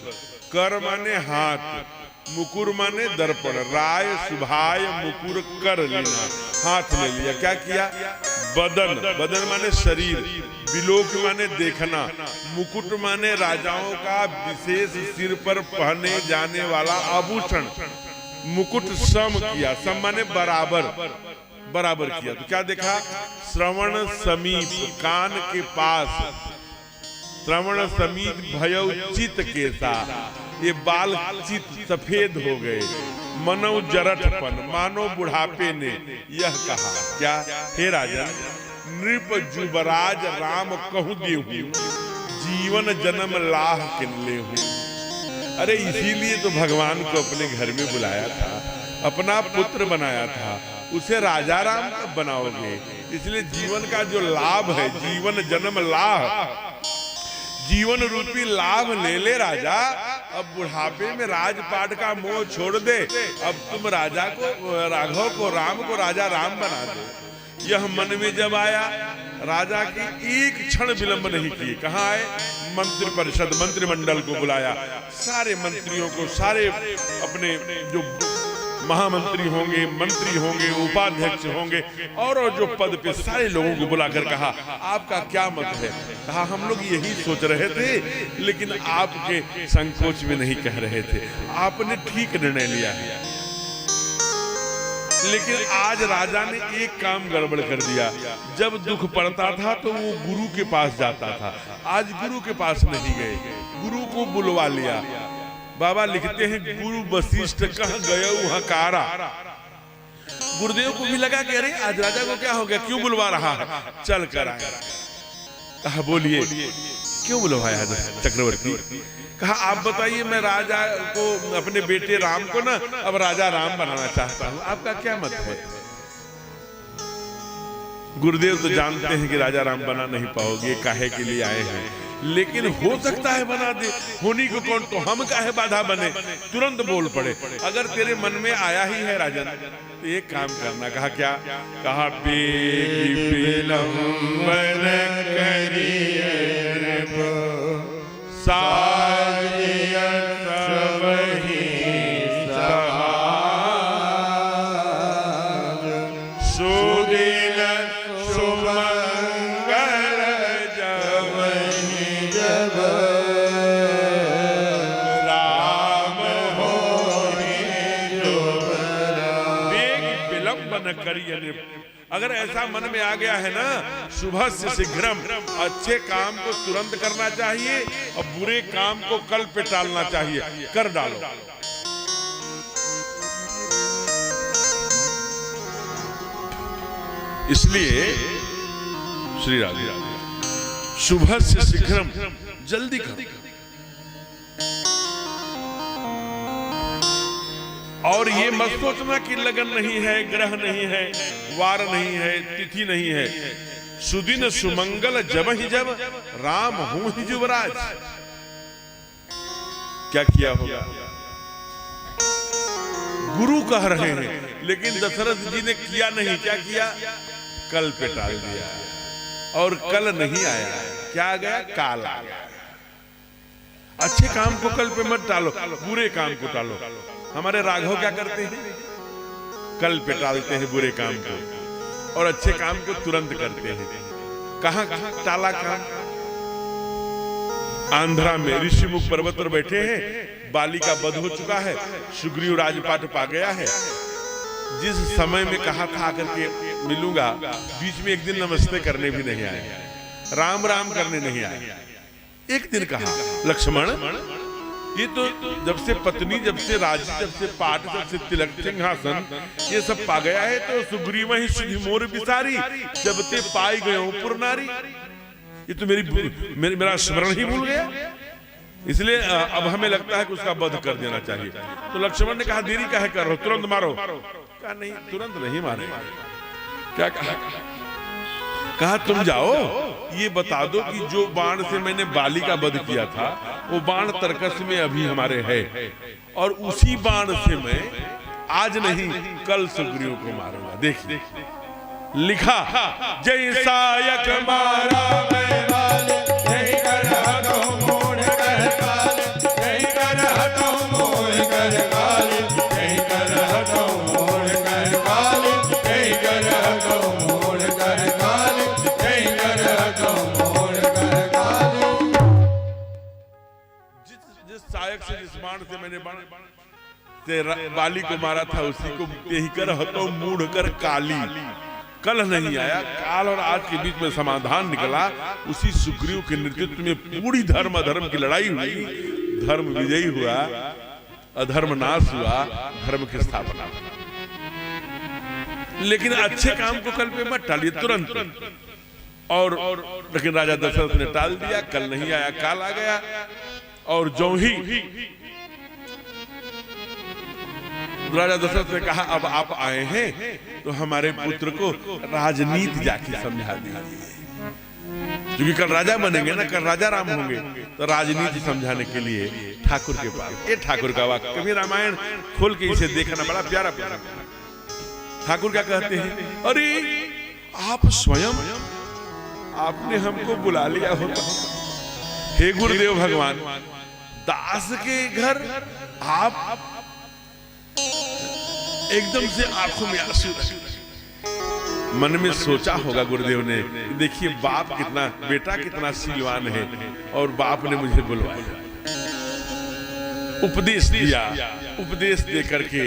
C: कर माने हाथ, मुकुर माने दर्पण। राय शुभाय मुकुर कर लेना, हाथ ले लिया। क्या किया? बदन, बदन माने शरीर, बिलोक माने देखना, मुकुट माने राजाओं का विशेष सिर पर पहने जाने वाला आभूषण। मुकुट सम किया, सम माने बराबर, बराबर किया। तो क्या देखा? श्रवण समीप, कान के पास, श्रवण समीप भयउ चित केसा, ये बाल चित सफेद हो गए। मनो जरठपन, मानो बुढ़ापे ने यह कहा। क्या? हे राजन, नृप जुबराज राम कहूँ देहूं, जीवन जन्म लाह किनले हूँ। अरे इसीलिए तो भगवान को अपने घर में बुलाया था, अपना पुत्र बनाया था, उसे राजा राम कब बनाओगे? इसलिए जीवन का जो लाभ है, जीवन जन्म लाभ, जीवन रूपी लाभ ले ले राजा। अब बुढ़ापे में राजपाट का मोह छोड़ दे, अब तुम राजा को, राघव को, राम को राजा राम बना दो। यह मन में जब आया, राजा की एक क्षण विलंब नहीं किए। कहाँ आए? मंत्री परिषद, मंत्रिमंडल को बुलाया, सारे मंत्रियों को, सारे अपने जो महामंत्री होंगे, मंत्री होंगे, उपाध्यक्ष होंगे, और जो पद पे सारे लोगों को बुलाकर कहा, आपका क्या मत है? कहा, हम लोग यही सोच रहे थे, लेकिन आपके संकोच में नहीं कह रहे थे, आपने ठीक निर्णय लिया है। लेकिन आज राजा ने एक काम गड़बड़ कर दिया। जब दुख पड़ता था तो वो गुरु के पास जाता था, आज गुरु के पास नहीं गए, गुरु को बुलवा लिया। बाबा लिखते हैं, गुरु वशिष्ठ कह गए हकारा। गुरुदेव को भी लगा कि अरे आज राजा को क्या हो गया, क्यों बुलवा रहा है, चल कर आया। कहा, बोलिए क्यों बुलवाया चक्रवर्ती? कहा, आप बताइए, मैं राजा को, अपने बेटे राम को ना अब राजा राम बनाना चाहता हूं, आपका क्या मत है? गुरुदेव तो जानते हैं कि राजा राम बना नहीं पाओगे, काहे के लिए आए हैं, लेकिन हो सकता है बना दे। होनी को कौन, तो हम काहे बाधा बने? तुरंत बोल पड़े, अगर तेरे मन में आया ही है राजन, तो एक काम करना। कहा, क्या? कहा, विलंबन करिए सबहि विलंब न करिए। अगर ऐसा मन में आ गया है ना, शुभ से शीघ्रम, अच्छे काम को तुरंत करना चाहिए और बुरे काम को कल पे टालना चाहिए, कर डालो। इसलिए श्री राधे शुभ से शीघ्रम, जल्दी करो। और ये मत सोचना कि लगन नहीं है, ग्रह नहीं है, वार नहीं है, तिथि नहीं है। सुदिन सुमंगल जब ही जब, राम हूं ही युवराज। क्या किया होगा? गुरु कह रहे हैं, लेकिन दशरथ जी ने किया नहीं। क्या किया? कल पे टाल दिया, और कल नहीं आया। क्या आ गया? काल आ गया। अच्छे काम को कल पे मत टालो, बुरे काम को टालो। हमारे राघव क्या करते हैं? कल पे टालते हैं बुरे काम को, और अच्छे काम को तुरंत करते हैं। कहां टाला काम? आंध्रा में ऋषिमुख पर्वत पर बैठे हैं, बाली का वध हो चुका है, सुग्रीव राजपाट पा गया है। जिस समय में कहा था आकर के मिलूंगा, बीच में एक दिन नमस्ते करने भी नहीं आए, राम राम करने नहीं आए। एक दिन कहा, लक्ष्मण ये तो जब से पत्नी, जब से राजी, जब से पाट, जब से तिलक सिंहासन ये सब पा गया है, तो सुग्रीव ही सुधि मोर बिसारी, जब ते पाई गए हो पुरनारी। ये तो मेरा स्मरण ही भूल गया, इसलिए अब हमें लगता है कि उसका वध कर देना चाहिए। तो लक्ष्मण ने कहा, देरी काहे कर रहे हो, तुरंत मारो। कहा नहीं, तुरंत नहीं मारे। क्या कहा तुम जाओ, ये बता दो कि जो बाण से मैंने बाली का वध किया था, वो बाण तरकस में अभी हमारे है, और उसी बाण से मैं आज नहीं कल सुग्रीव को मारूंगा। देखिए लिखा, जय सायक मारा मैं बाली, जय कर हटो मोड़ कर काल, जय कर हटो मोड़ कर काल, जय कर हटो मोड़ कर काल, जय कर हटो मोड़ कर काल, जय कर हटो मोड़ कर काल। जिस सायक से, जिस बाण से मैंने बाली को मारा था, उसी को यही कर हटो मूढ़ कर काली। कल नहीं आया, काल और आज के बीच में समाधान निकला। उसी सुग्रीव के नेतृत्व में पूरी धर्म अधर्म की लड़ाई हुई, धर्म विजयी हुआ, अधर्म नाश हुआ, धर्म की स्थापना। लेकिन अच्छे काम को कल पे मत टालिए, तुरंत। और लेकिन राजा दशरथ ने टाल दिया, कल नहीं आया, काल आ गया। और जो ही राजा दशरथ ने कहा, अब आप आए हैं तो हमारे पुत्र को राजनीति जाके समझा दीजिए, क्योंकि कल राजा बनेंगे ना, कल राजा राम होंगे, तो राजनीति समझाने के लिए ठाकुर के पास। ये ठाकुर का वाक्य, कभी रामायण खोल के इसे देखना, बड़ा प्यारा प्यारा। ठाकुर क्या कहते हैं, अरे आप स्वयं आपने हमको बुला लिया होता। हे गुरुदेव भगवान, दास के घर आप एकदम से आंखों में आंसू। मन में सोचा होगा गुरुदेव ने, देखिए बाप कितना, बेटा कितना शीलवान है, और बाप ने मुझे बुलवाया, उपदेश दिया, उपदेश दे करके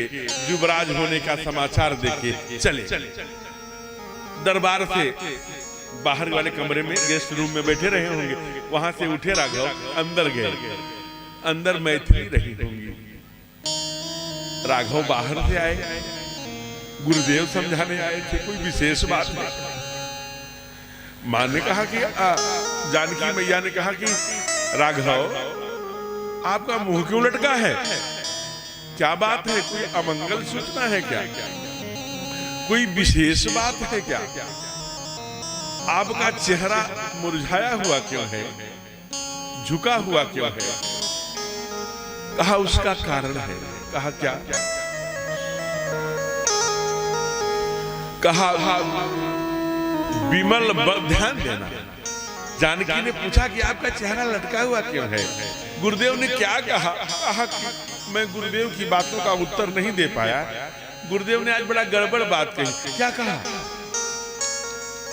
C: युवराज होने का समाचार देके चले। दरबार से बाहर वाले कमरे में, गेस्ट रूम में बैठे रहे होंगे, वहां से उठे राघव, अंदर गए। अंदर मैथिली रही होंगी। राघव बाहर से आए, गुरुदेव समझाने आए थे, कोई विशेष बात है? मां ने कहा कि जानकी मैया ने कहा कि राघव आपका मुंह क्यों लटका है, क्या बात है, कोई अमंगल सूचना है क्या, कोई विशेष बात है क्या, आपका चेहरा मुरझाया हुआ क्यों है, झुका हुआ क्यों है? कहा उसका कारण है। कहा क्या? कहा विमल, ध्यान देना। जानकी ने पूछा कि आपका चेहरा लटका हुआ क्यों है? गुरुदेव ने क्या कहा? कहा कि मैं गुरुदेव की बातों का उत्तर नहीं दे पाया। गुरुदेव ने आज बड़ा गड़बड़ बात कही। क्या कहा?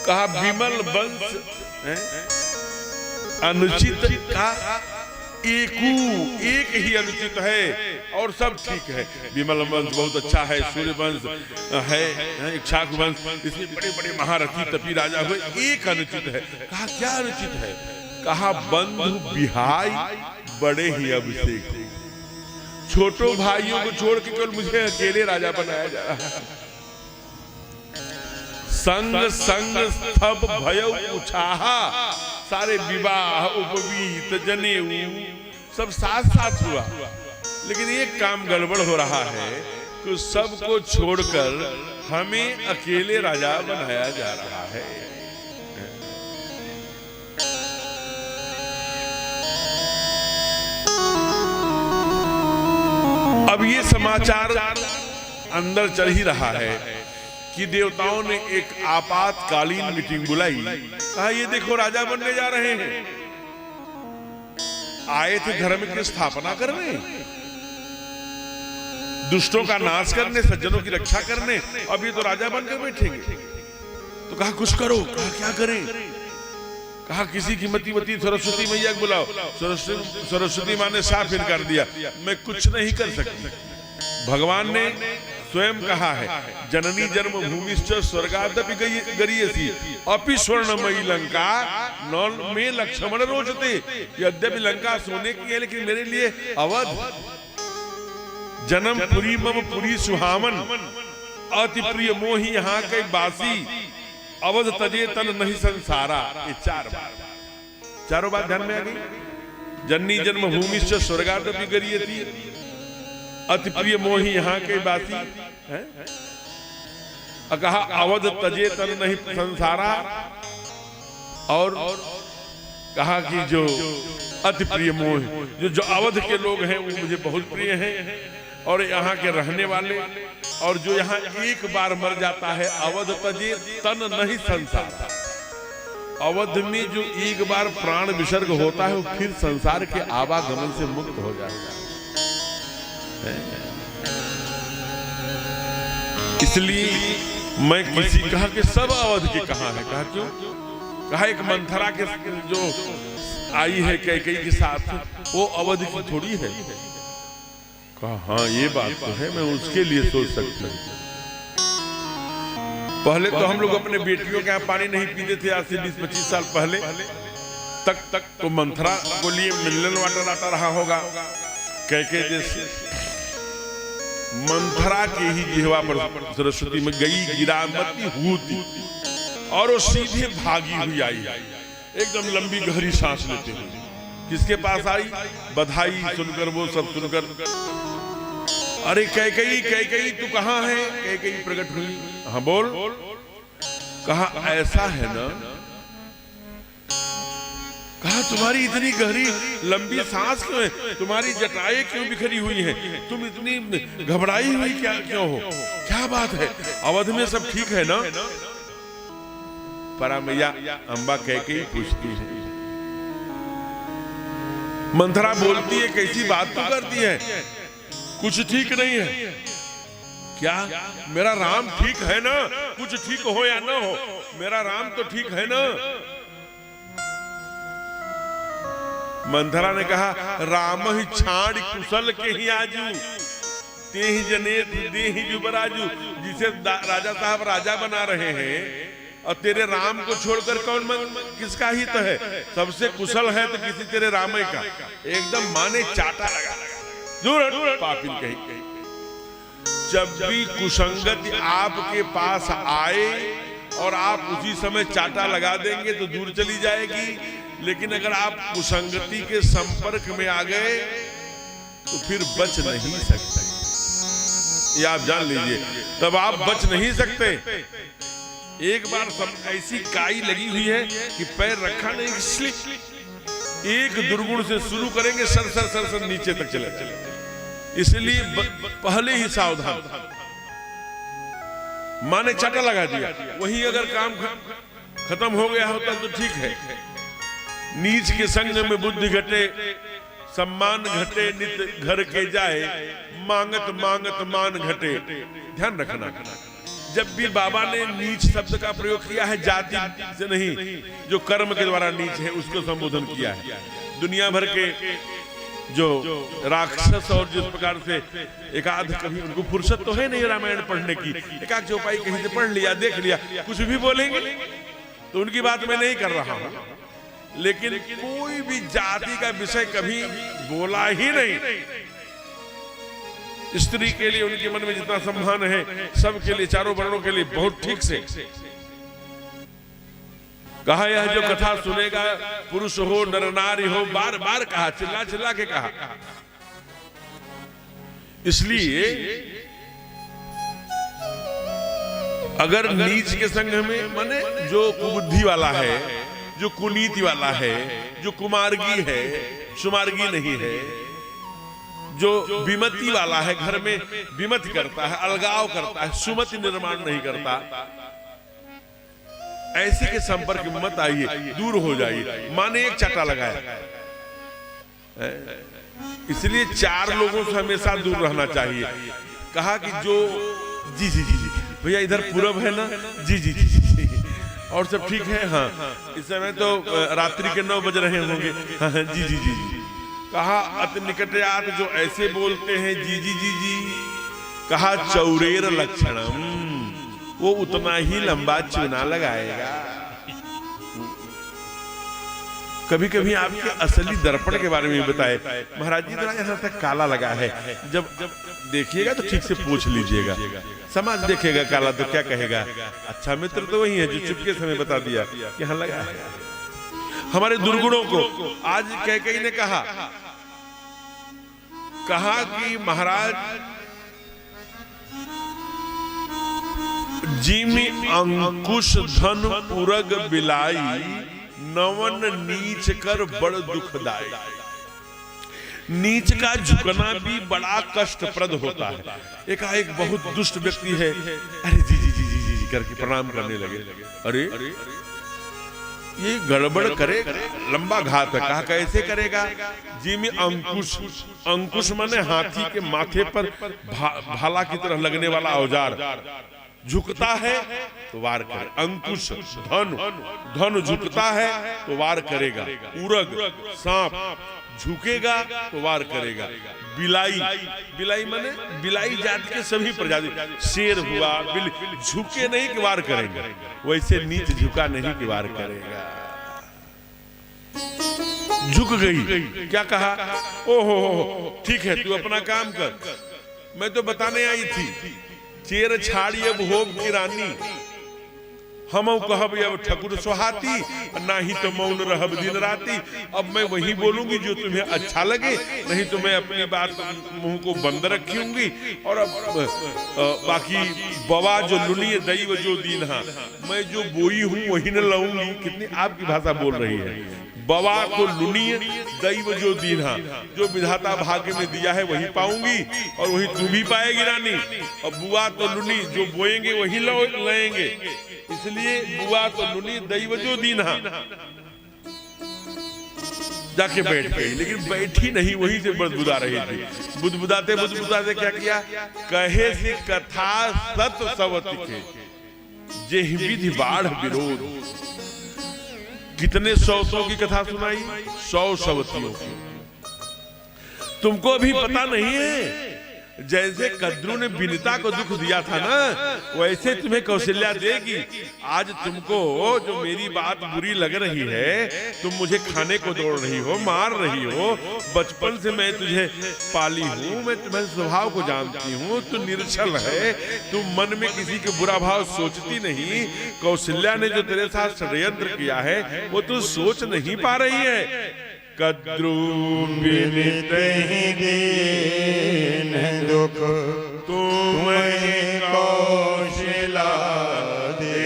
C: कहा विमल वंश अनुचित का एक ही अनुचित है, और सब ठीक है, विमल वंश बहुत अच्छा है, सूर्य वंश है, इक्ष्वाकु वंश, इसमें बड़े बड़े महारथी तपी राजा हुए, एक अनुचित है। कहा क्या अनुचित है? कहा बंधु बिहाई बड़े ही अभिषेक, छोटों भाइयों को छोड़ के केवल मुझे अकेले राजा बनाया जा रहा है। संग संग सब भयो उछाहा, सारे विवाह उपवीत जनेऊ सब साथ साथ हुआ, लेकिन एक काम गड़बड़ हो रहा है कि सबको छोड़कर हमें अकेले राजा बनाया जा रहा है। अब ये समाचार अंदर चल ही रहा है कि देवताओं ने एक आपातकालीन मीटिंग बुलाई। कहा ये देखो राजा बनने जा रहे हैं, आए थे धर्म की स्थापना करने, दुष्टों का नाश करने, सज्जनों की रक्षा करने, अब ये तो राजा बनकर बैठेंगे। तो कहा कुछ करो। कहा क्या करें? कहा किसी की मती सरस्वती मैया को बुलाओ। सरस्वती माँ ने साफ इनकार दिया, मैं कुछ नहीं कर सकती। भगवान ने स्वयं कहा है, जननी जन्मभूमिश्च स्वर्गादपि गरीयसी अपि स्वर्णमयी लंका न में लक्ष्मण रोचते। यद्यपि लंका सोने की है, लेकिन मेरे लिए अवध जन्म पुरी मम पुरी सुहावन, अति प्रिय मोही यहाँ के बासी, अवध तजे तन नहीं संसारा। ये चारों बात ध्यान में आ गई। जननी जन्मभूमिश्च स्वर्गादपि गरीयसी, अति प्रिय मोही यहाँ के बासी है? कहा अवध तजे तन नहीं संसारा, और कहा कि जो अति प्रिय मोह, जो अवध के लोग हैं वो मुझे बहुत प्रिय हैं, और यहाँ के रहने वाले, और जो यहाँ एक बार मर जाता है, अवध तजे तन नहीं संसार। अवध में जो एक बार प्राण विसर्ग होता है वो फिर संसार के आवागमन से मुक्त हो जाता है। इसलिए मैं किसी कहा कि सब अवध के कहां है? कहा क्यों? कहा एक मंथरा के जो आई है कैकेयी के साथ, वो अवध की थोड़ी है। कहा हाँ ये बात तो है, मैं उसके लिए सोच सकती हूँ। पहले तो हम लोग अपने बेटियों के यहाँ पानी नहीं पीते थे, आज से 20-25 साल पहले तक तो मंथरा को लिए मिनरल वाटर आता रहा होगा। कैकेयी जैसे मंथरा के ही जिह्वा पर सरस्वती में गई गिरामती हुई, और वो सीधे भागी हुई आई, एकदम लंबी गहरी सांस लेते हुए। किसके पास आई? बधाई सुनकर, वो सब सुनकर, अरे कैकेयी तू कहाँ है? कैकेयी प्रकट हुई। हाँ बोल। कहा ऐसा है ना, कहा तुम्हारी इतनी गहरी लंबी सांस क्यों है? तुम्हारी जटाएं क्यों बिखरी हुई हैं? तुम इतनी घबराई हुई क्यों हो? क्या बात है? अवध में सब ठीक है ना? परामैया अंबा कैकेयी पूछती है। मंथरा बोलती है कैसी बात तो करती है, कुछ ठीक नहीं है। क्या? मेरा राम ठीक है ना? कुछ ठीक हो या ना हो, मेरा राम तो ठीक है ना? मंथरा ने कहा राम ही छाड़ कुशल के ही आजू, ते ही जने दे ही जुबराजू। जिसे राजा साहब राजा बना रहे हैं, और तेरे राम को छोड़कर कौन किसका हित है? सबसे कुशल है तो किसी तेरे रामे का। एकदम माने चाटा लगा, दूर पापिन कहीं। जब भी कुसंगति आपके पास आए और आप उसी समय चाटा लगा देंगे तो दूर चली जाएगी, लेकिन अगर आप कुसंगति के संपर्क में आ गए तो फिर बच नहीं सकते। ये आप जान लीजिए, तब आप बच नहीं सकते। एक बार सब ऐसी काई लगी हुई है कि पैर रखा नहीं, स्लिप एक दुर्गुण से शुरू करेंगे, सर सर सर सर नीचे तक चले। इसलिए पहले ही सावधान। माने चाटा लगा दिया, वही अगर काम खत्म हो गया होता तो ठीक है। नीच के संग में बुद्धि घटे, सम्मान घटे, नित घर के जाए, मांगत मांगत मान घटे। ध्यान रखना, जब भी बाबा ने नीच शब्द का प्रयोग किया है जाति से नहीं, जो कर्म के द्वारा नीच है उसको संबोधन किया है। दुनिया भर के जो राक्षस और जिस प्रकार से एकाध कभी उनको फुर्सत तो है नहीं रामायण पढ़ने की, एकाध चौपाई कहीं से पढ़ लिया देख लिया, कुछ भी बोलेंगे तो उनकी बात मैं नहीं कर रहा हूं, लेकिन कोई भी जाति का विषय कभी बोला ही नहीं। स्त्री के लिए उनके मन में जितना सम्मान है, सबके लिए, चारों वर्णों के लिए बहुत ठीक से कहा। यह जो कथा सुनेगा, पुरुष हो नर नारी हो, बार बार कहा, चिल्ला चिल्ला के कहा। इसलिए अगर नीच के संग में, माने जो कुबुद्धि वाला है, जो कुनीति वाला है, जो कुमार्गी है, सुमार्गी नहीं है, जो विमति वाला है, घर में विमति करता है, अलगाव करता है, सुमति निर्माण नहीं करता, ऐसे के संपर्क में मत आइए, दूर हो जाइए। माने एक चाटा लगाया, इसलिए 4 लोगों से हमेशा दूर रहना चाहिए। कहा कि जो जी जी जी जी भैया इधर पूरब है ना, जी जी जी जी, और सब ठीक है, हाँ इस समय तो रात्रि के 9 बज रहे होंगे, हाँ जी जी जी जी। कहा अति निकटयात जो ऐसे बोलते हैं जी जी जी जी, कहा चौरेर लक्षणम, वो उतना ही लंबा चूना लगाएगा। कभी कभी आपके असली दर्पण के बारे में बताए, महाराज जी जरा यहाँ तक काला लगा है, जब देखिएगा तो ठीक से पूछ लीजिएगा, समाज देखेगा काला तो क्या कहेगा, अच्छा मित्र तो वही है जो चुपके समय बता दिया कि यहाँ लगा है। हमारे दुर्गुणों को आज कैकेयी ने कहा कि महाराज जिमि अंकुश धन उरग बिलाई, नवन नीच कर बड़ दुखदाई। नीच का झुकना भी बड़ा कष्टप्रद होता है। एकाएक बहुत दुष्ट व्यक्ति है, अरे जी जी जी जी जी करके प्रणाम करने लगे, अरे ये गड़बड़ करेगा, लंबा घात है। कहा कैसे करेगा? जिमि अंकुश, अंकुश माने हाथी के माथे पर भाला की तरह लगने वाला औजार, झुकता है तो वार करे। अंकुश धन, धन झुकता है तो वार करेगा। उरग सांप झुकेगा तो वार करेगा। बिलाई, बिलाई माने बिलाई जाति के सभी प्रजाति, शेर हुआ, झुके नहीं कि वार करेंगे, वैसे नीच झुका नहीं कि वार करेगा। झुक गई, क्या कहा? ओहो ठीक है तू अपना काम कर, मैं तो बताने आई थी, चेर छाड़िए भोग की रानी, हम कहब अब ठकुर सुहाती, ना ही तो मौन रहब दिन राती। अब मैं वही बोलूंगी जो तुम्हें अच्छा लगे, नहीं तो मैं अपनी बात मुंह को बंद रखूंगी। और अब बाकी बवा जो लुनी दैव जो दीन्हा, मैं जो बोई हूं वही न लाऊंगी। कितनी आपकी भाषा बोल रही है। बवा को लुनी दैव जो दीन्हा, जो विधाता भाग्य में दिया है वही पाऊंगी और वही तू भी पाएगी रानी। और बुआ तो लुनी, जो बोएंगे वही लाएंगे, इसलिए बुआ तो लुनी दैव जो दीन्हा। जाके बैठ गई, लेकिन बैठी नहीं, वहीं से बुदबुदा रही थी। बुदबुदाते बुदबुदाते क्या किया? कहे से कथा सत सवति के, जेहि विधि बाढ़ विरोध। कितने सौतों की कथा सुनाई? 100 सवतियों की। तुमको अभी पता नहीं है, जैसे कद्रू ने विनीता को दुख दिया था ना, वैसे तुम्हें कौशल्या देगी। आज तुमको जो मेरी बात बुरी लग रही है, तुम मुझे खाने को दौड़ रही हो, मार रही हो, बचपन से मैं तुझे पाली हूँ, मैं तुम्हारे स्वभाव को जानती हूँ, तू निर्छल है, तू मन में किसी के बुरा भाव सोचती नहीं। कौशल्या ने जो तेरे साथ षड्यंत्र किया है वो तू सोच नहीं पा रही है। कद्रू विनीत ही दीन दुख, तुम्हें कौशला दे,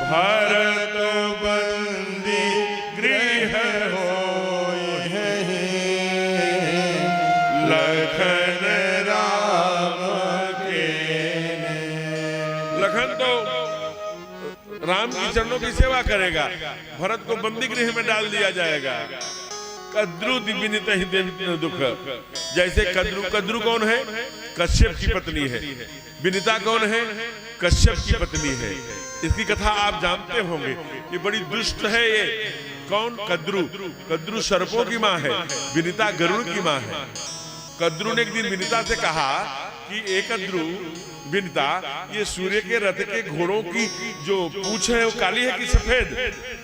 C: भरत बंदी गृह होए, लखन राम के। लखन तो राम की चरणों की सेवा करेगा, भरत को बंदी गृह में डाल दिया जाएगा। कद्रू विनीत ही दीन दुख, जैसे कद्रू, कद्रू कौन है? कश्यप की पत्नी है। विनीता कौन है? कश्यप की पत्नी है। इसकी कथा आप जानते होंगे, ये बड़ी दुष्ट है, ये कौन? कद्रू। कद्रू सर्पों की माँ है, विनीता गरुड़ की माँ है। कद्रू ने एक दिन विनीता से कहा कि एक कद्रू, विनीता, ये सूर्य के रथ के घोड़ों की जो पूंछ है वो काली है कि सफेद?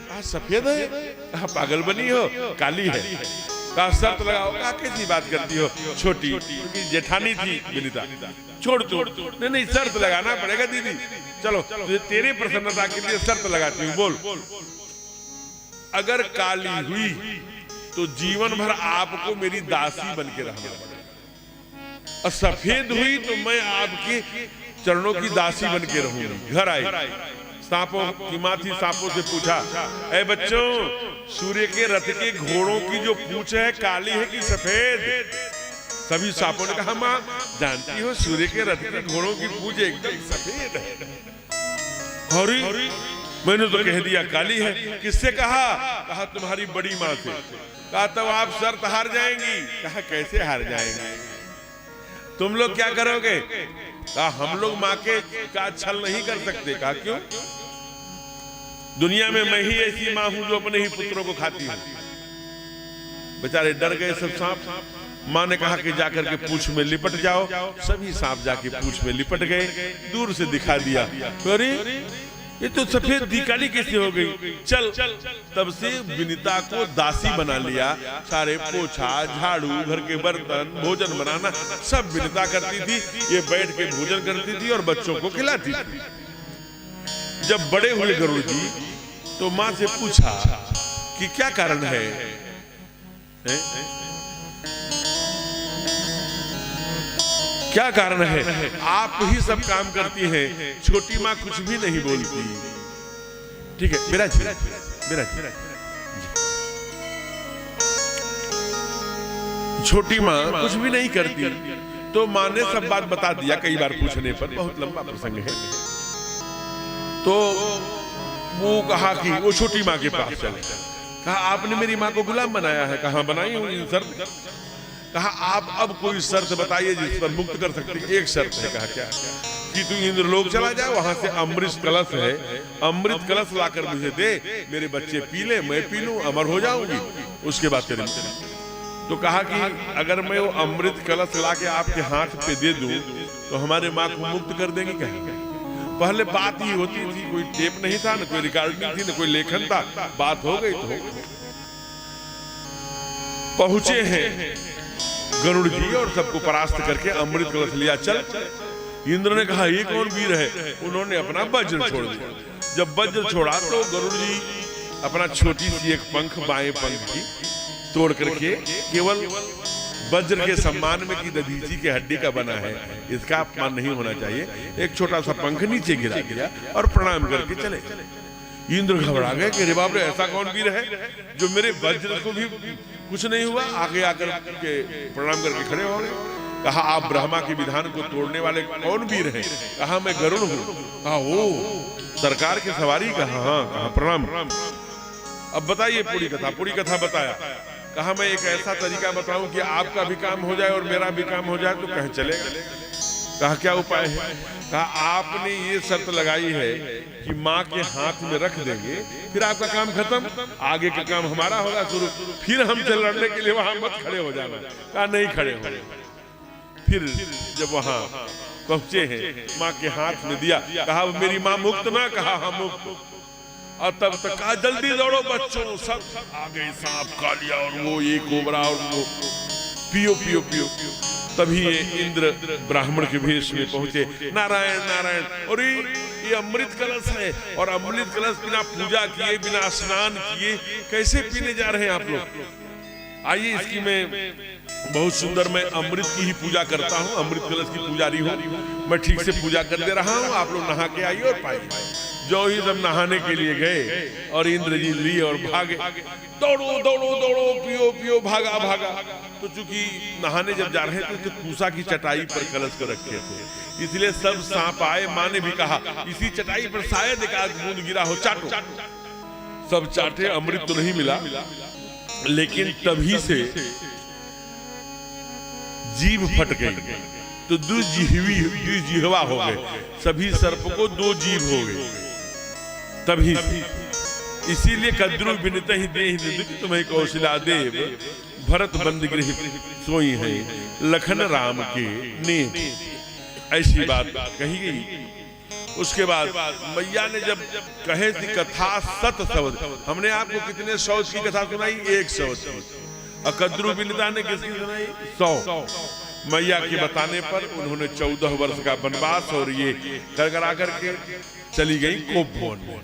C: कहा सफेद है। कहा पागल बनी हो, काली है। कहा शर्त लगाओ। कहा कैसी बात करती हो छोटी, क्योंकि जेठानी थी विनीता। छोड़ छोड़, नहीं शर्त लगाना पड़ेगा दीदी। चलो तेरे प्रसन्नता के लिए शर्त लगाती हूँ, बोल। अगर काली हुई तो जीवन भर आपको मेरी दासी बन के रहना पड़ेगा, और सफेद हुई तो मैं आपके चरणों की दासी बन के रहूंगी। घर आई, सांपों की माँ थी, सांपों से पूछा, ऐ बच्चों, सूर्य के रथ के घोड़ों की जो पूंछ है काली है कि सफेद? सभी सांपों ने कहा, माँ जानती हो सूर्य के रथ के घोड़ों की पूंछ एकदम सफेद है। अरे मैंने तो कह दिया काली है। किससे कहा? कहा तुम्हारी बड़ी माँ से। कहा तब आप शर्त हार जाएंगी। कहा कैसे हार जाएंगे? तुम लोग क्या करोगे? कहा हम लोग माँ के का छल नहीं कर सकते। कहा क्यों? दुनिया में मैं ही ऐसी माँ हूं जो अपने ही पुत्रों को खाती हूं। बेचारे डर गए सब सांप। माँ ने कहा कि जाकर के पूंछ में लिपट जाओ। सभी सांप जाके पूंछ में लिपट गए। दूर से दिखा दिया, अरे ये तो सफेद दी, काली कैसे हो गई? चल। तब से विनीता को दासी बना लिया। सारे पोछा, झाड़ू, घर के बर्तन, भोजन बनाना सब विनीता करती थी। ये बैठ के भोजन करती थी और बच्चों को खिलाती थी। जब बड़े हुए गरुड़ जी तो माँ से पूछा कि क्या कारण है? क्या कारण है? आप ही सब काम करती हैं, छोटी माँ कुछ भी नहीं बोलती। ठीक है मेरा जी, छोटी माँ कुछ भी नहीं करती। तो माँ ने सब बात बता दिया कई बार पूछने पर, बहुत लंबा प्रसंग है। तो वो कहा कि वो छोटी माँ के पास चले। कहा आपने मेरी माँ को गुलाम बनाया है। कहा बनाई हूँ शर्त। कहा आप अब कोई शर्त बताइए जिस पर मुक्त कर सकते हैं। एक शर्त है। कहा क्या? कि तू इंद्रलोक चला जा, वहां से अमृत कलश है, अमृत कलश लाकर मुझे दे, मेरे बच्चे पी ले, मैं पी लूं, अमर हो जाऊंगी, उसके बाद तेरे। तो कहा कि अगर मैं वो अमृत कलश लाके आपके हाथ पे दे दूं तो हमारे माँ को मुक्त कर देंगे क्या? पहले बात ही होती थी, कोई टेप नहीं था, न कोई रिकॉर्डिंग थी, न कोई लेखन था। बात हो गई तो पहुंचे हैं गरुड़ जी और सबको परास्त करके अमृत कलश लिया। चल। इंद्र ने कहा ये कौन वीर है? उन्होंने अपना वज्र छोड़ दिया। जब वज्र छोड़ा तो गरुड़ जी अपना छोटी सी एक पंख, बाएं पंख की तोड़ करके केवल वज्र के सम्मान में कि दधीची के हड्डी का बना है, इसका अपमान नहीं होना चाहिए, एक छोटा सा पंख नीचे गिरा दिया और प्रणाम करके चले। इंद्र घबरा गए कि रे बाप रे, ऐसा कौन वीर है जो मेरे वज्र को भी कुछ नहीं हुआ? आगे आकर के प्रणाम करके खड़े हो गए। कहा आप ब्रह्मा के विधान को तोड़ने वाले कौन वीर हैं? कहा मैं गरुड़ हूँ। कहा ओ सरकार की सवारी? कहा हाँ। कहा प्रणाम। अब बताइए पूरी कथा। पूरी कथा बताया। कहा मैं एक ऐसा तरीका बताऊं कि आपका भी काम हो जाए और मेरा भी काम हो जाए। तो कहे चलेगा। कहा क्या उपाय है? कहा आपने ये शर्त लगाई है कि माँ के हाथ में रख देंगे, फिर आपका काम खत्म, आगे का काम हमारा होगा शुरू, फिर हम चल लड़ने के लिए वहां मत खड़े हो जाना। कहा नहीं खड़े हो। फिर जब वहां पहुंचे हैं, माँ के हाथ में दिया। कहा मेरी माँ मुक्त ना? कहा हाँ मुक्त। और तब तक कहा जल्दी दौड़ो बच्चों, सब आ गए, सांप, कालिया और वो ये कोबरा और वो, पियो पियो पियो। तभी ये इंद्र ब्राह्मण के भेष में पहुंचे। नारायण नारायण, और ये अमृत कलश है, और अमृत कलश बिना पूजा किए, बिना स्नान किए कैसे पीने जा रहे हैं आप लोग? आइए इसकी मैं बहुत सुंदर, मैं अमृत की ही पूजा करता हूँ, अमृत कलश की पुजारी हूँ, मैं ठीक से पूजा कर दे रहा हूँ, आप लोग नहा के आइए और पाइए। जो ही सब नहाने के लिए गए और इंद्र जी लिए और भागे, दौड़ो दौड़ो दौड़ो, पियो पियो, भागा भागा। तो चूंकि नहाने जब जा रहे थे तो पूसा की चटाई पर कलश को रखे थे, इसलिए सब सांप आए। माँ ने भी कहा इसी चटाई पर शायद एक आध बूंद गिरा हो, चाटो। सब चाटे, अमृत तो नहीं मिला, लेकिन तभी से जीभ फट गई, तो द्विजिह्वा हो गए, सभी सर्प को दो जीभ हो गए। तभी इसीलिए कद्रु बिनत ही दे तुम्हें कौशला देव भरत बंद गृह सोई है लखन राम के ने। ऐसी बात कही गई। उसके बाद मैया ने जब कहे थी कथा सत शब्द, हमने आपको कितने शौच की कथा सुनाई? 1 शौच की। और कद्रु बिनता ने किसकी सुनाई? 100। मैया के बताने पर उन्होंने 14 वर्ष का वनवास और ये कर के चली गई कोप भवन में।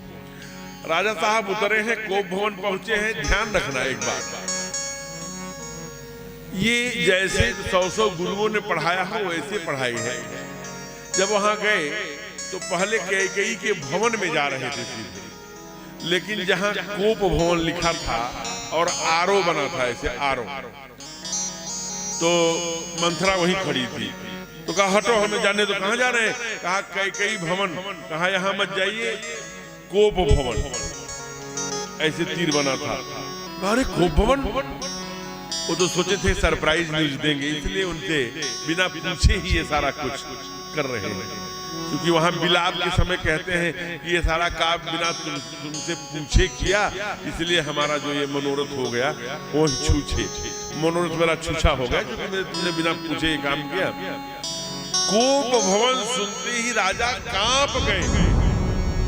C: राजा साहब उतरे हैं, कोप भवन पहुंचे हैं। ध्यान रखना एक बात, ये जैसे 100 गुरुओं ने पढ़ाया हो वैसे पढ़ाई है। जब वहां गए तो पहले कैकेयी के भवन में जा रहे थे सीधे, लेकिन जहां कोप भवन लिखा था और आरो बना था, ऐसे आरो, तो मंथरा वहीं खड़ी थी। तो कहा हटो, हमें जाने तो। कहां जा रहे हैं? कहा कैकेयी भवन। कहा यहां मत जाइए, कोप भवन। ऐसे तीर बना था। अरे कोप भवन? वो तो सोचे थे सरप्राइज न्यूज देंगे, इसलिए उनसे बिना पूछे ही ये सारा कुछ कर रहे हैं। क्योंकि वहां बिलाप के समय कहते हैं कि ये सारा काम बिना तुमसे पूछे किया, इसलिए हमारा जो ये मनोरथ हो गया वो छूछे, मनोरथ मेरा छूछा हो गया क्योंकि तुमने बिना पूछे ये काम किया। कोप भवन सुनते ही राजा कांप गए,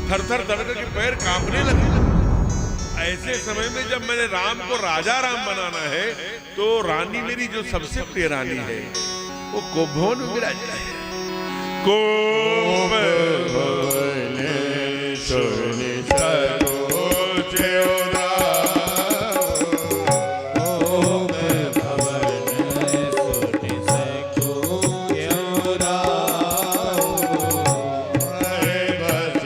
C: थर-थर धड़क के पैर कांपने लगे। ऐसे समय में जब मैंने राम को राजा राम बनाना है, तो रानी मेरी जो सबसे प्रिय रानी है वो कोप भवन में विराजित है। कोप भवन सुनि सकोचे उदाव, कोप भवन सुनि सकोचे उदाव, हरे बस